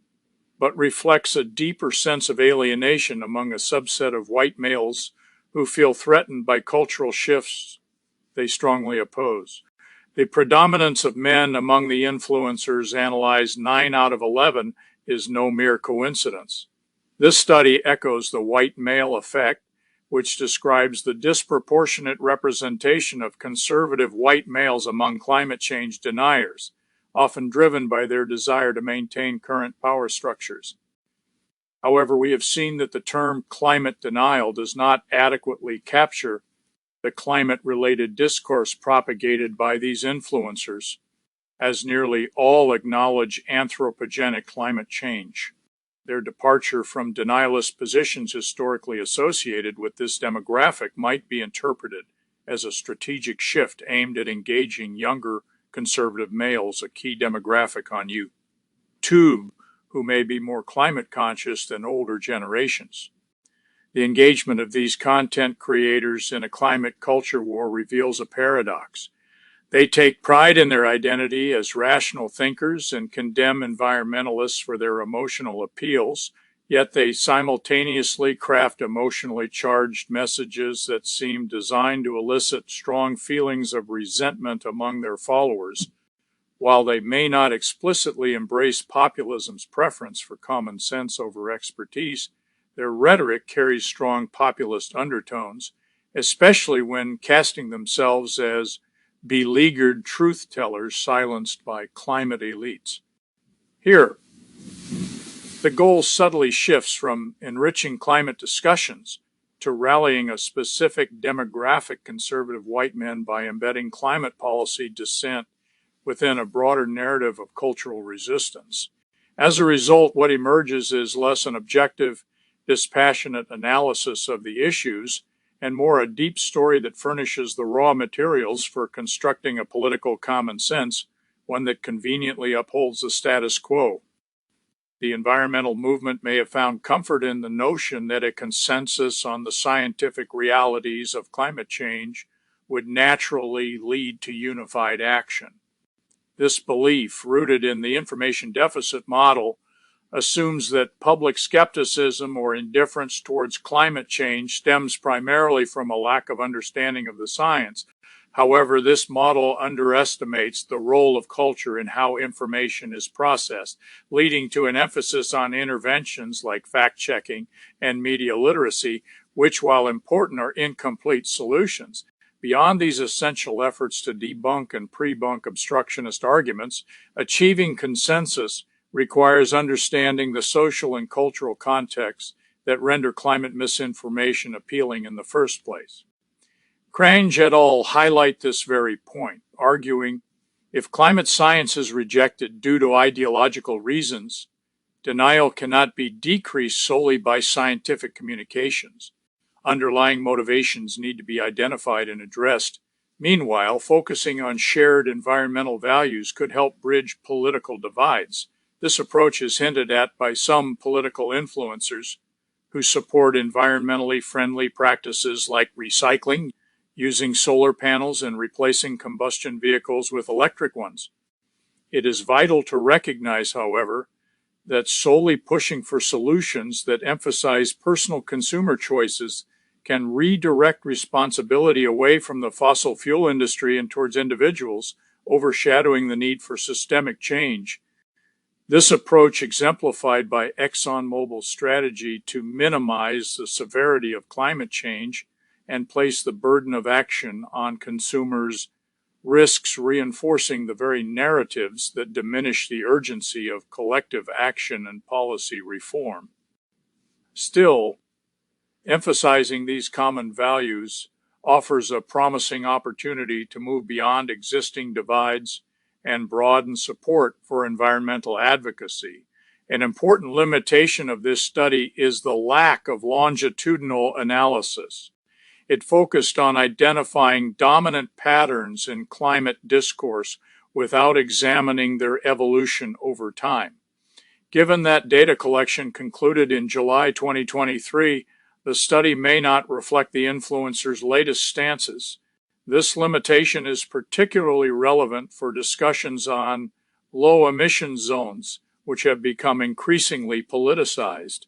but reflects a deeper sense of alienation among a subset of white males who feel threatened by cultural shifts they strongly oppose. The predominance of men among the influencers analyzed 9 out of 11 is no mere coincidence. This study echoes the white male effect, which describes the disproportionate representation of conservative white males among climate change deniers, often driven by their desire to maintain current power structures. However, we have seen that the term climate denial does not adequately capture the climate-related discourse propagated by these influencers, as nearly all acknowledge anthropogenic climate change. Their departure from denialist positions historically associated with this demographic might be interpreted as a strategic shift aimed at engaging younger conservative males, a key demographic on YouTube, who may be more climate conscious than older generations. The engagement of these content creators in a climate culture war reveals a paradox. They take pride in their identity as rational thinkers and condemn environmentalists for their emotional appeals, yet they simultaneously craft emotionally charged messages that seem designed to elicit strong feelings of resentment among their followers. While they may not explicitly embrace populism's preference for common sense over expertise, their rhetoric carries strong populist undertones, especially when casting themselves as beleaguered truth tellers silenced by climate elites. Here, the goal subtly shifts from enriching climate discussions to rallying a specific demographic conservative white men by embedding climate policy dissent within a broader narrative of cultural resistance. As a result, what emerges is less an objective, dispassionate analysis of the issues and more a deep story that furnishes the raw materials for constructing a political common sense, one that conveniently upholds the status quo. The environmental movement may have found comfort in the notion that a consensus on the scientific realities of climate change would naturally lead to unified action. This belief, rooted in the information deficit model, assumes that public skepticism or indifference towards climate change stems primarily from a lack of understanding of the science. However, this model underestimates the role of culture in how information is processed, leading to an emphasis on interventions like fact-checking and media literacy, which, while important, are incomplete solutions. Beyond these essential efforts to debunk and pre-bunk obstructionist arguments, achieving consensus requires understanding the social and cultural contexts that render climate misinformation appealing in the first place. Crange et al. Highlight this very point, arguing if climate science is rejected due to ideological reasons, denial cannot be decreased solely by scientific communications. Underlying motivations need to be identified and addressed. Meanwhile, focusing on shared environmental values could help bridge political divides. This approach is hinted at by some political influencers who support environmentally friendly practices like recycling, using solar panels, and replacing combustion vehicles with electric ones. It is vital to recognize, however, that solely pushing for solutions that emphasize personal consumer choices can redirect responsibility away from the fossil fuel industry and towards individuals, overshadowing the need for systemic change. This approach, exemplified by ExxonMobil's strategy to minimize the severity of climate change and place the burden of action on consumers, risks reinforcing the very narratives that diminish the urgency of collective action and policy reform. Still, emphasizing these common values offers a promising opportunity to move beyond existing divides and broaden support for environmental advocacy. An important limitation of this study is the lack of longitudinal analysis. It focused on identifying dominant patterns in climate discourse without examining their evolution over time. Given that data collection concluded in July 2023, the study may not reflect the influencers' latest stances. This limitation is particularly relevant for discussions on low emission zones, which have become increasingly politicized.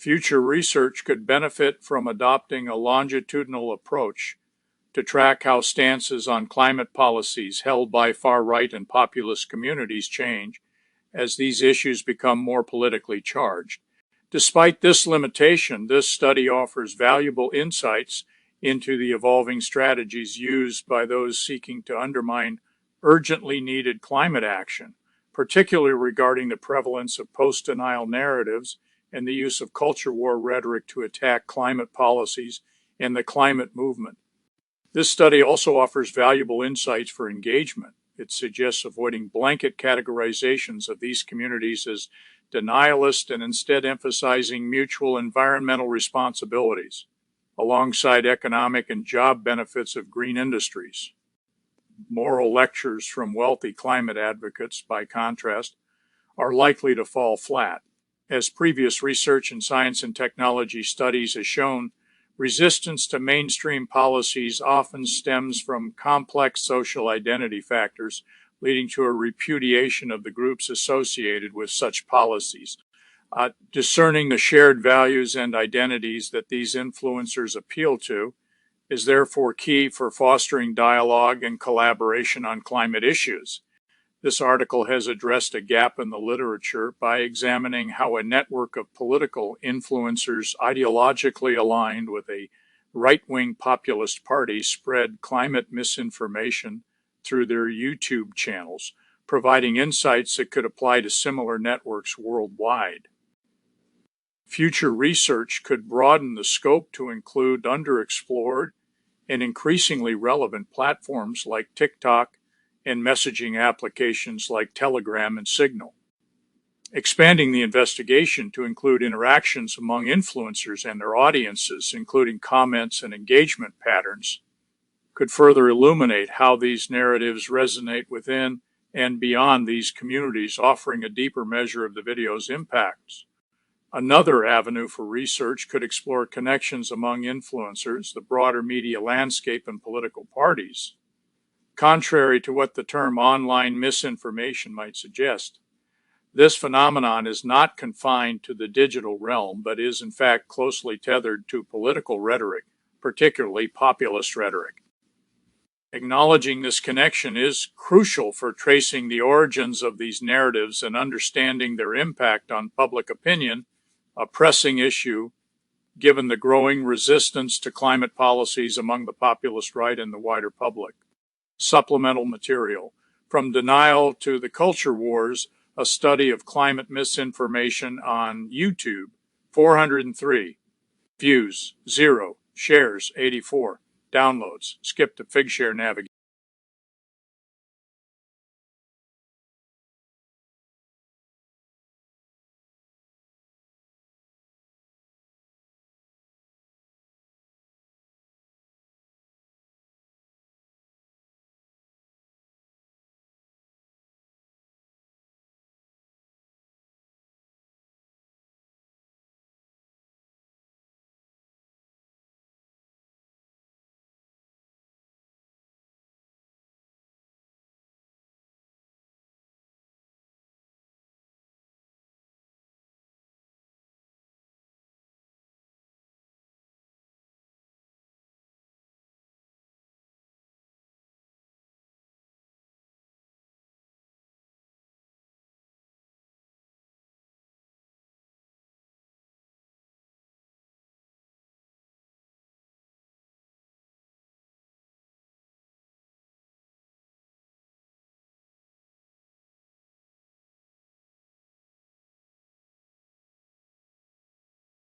Future research could benefit from adopting a longitudinal approach to track how stances on climate policies held by far-right and populist communities change as these issues become more politically charged. Despite this limitation, this study offers valuable insights into the evolving strategies used by those seeking to undermine urgently needed climate action, particularly regarding the prevalence of post-denial narratives and the use of culture war rhetoric to attack climate policies and the climate movement. This study also offers valuable insights for engagement. It suggests avoiding blanket categorizations of these communities as denialist and instead emphasizing mutual environmental responsibilities alongside economic and job benefits of green industries. Moral lectures from wealthy climate advocates, by contrast, are likely to fall flat. As previous research in science and technology studies has shown, resistance to mainstream policies often stems from complex social identity factors, leading to a repudiation of the groups associated with such policies. Discerning the shared values and identities that these influencers appeal to is therefore key for fostering dialogue and collaboration on climate issues. This article has addressed a gap in the literature by examining how a network of political influencers ideologically aligned with a right-wing populist party spread climate misinformation through their YouTube channels, providing insights that could apply to similar networks worldwide. Future research could broaden the scope to include underexplored and increasingly relevant platforms like TikTok and messaging applications like Telegram and Signal. Expanding the investigation to include interactions among influencers and their audiences, including comments and engagement patterns, could further illuminate how these narratives resonate within and beyond these communities, offering a deeper measure of the video's impacts. Another avenue for research could explore connections among influencers, the broader media landscape, and political parties. Contrary to what the term online misinformation might suggest, this phenomenon is not confined to the digital realm, but is in fact closely tethered to political rhetoric, particularly populist rhetoric. Acknowledging this connection is crucial for tracing the origins of these narratives and understanding their impact on public opinion, a pressing issue given the growing resistance to climate policies among the populist right and the wider public. Supplemental material. From Denial to the Culture Wars, a study of climate misinformation on YouTube, 403. Views, 0. Shares, 84. Downloads, skip to Figshare navigation.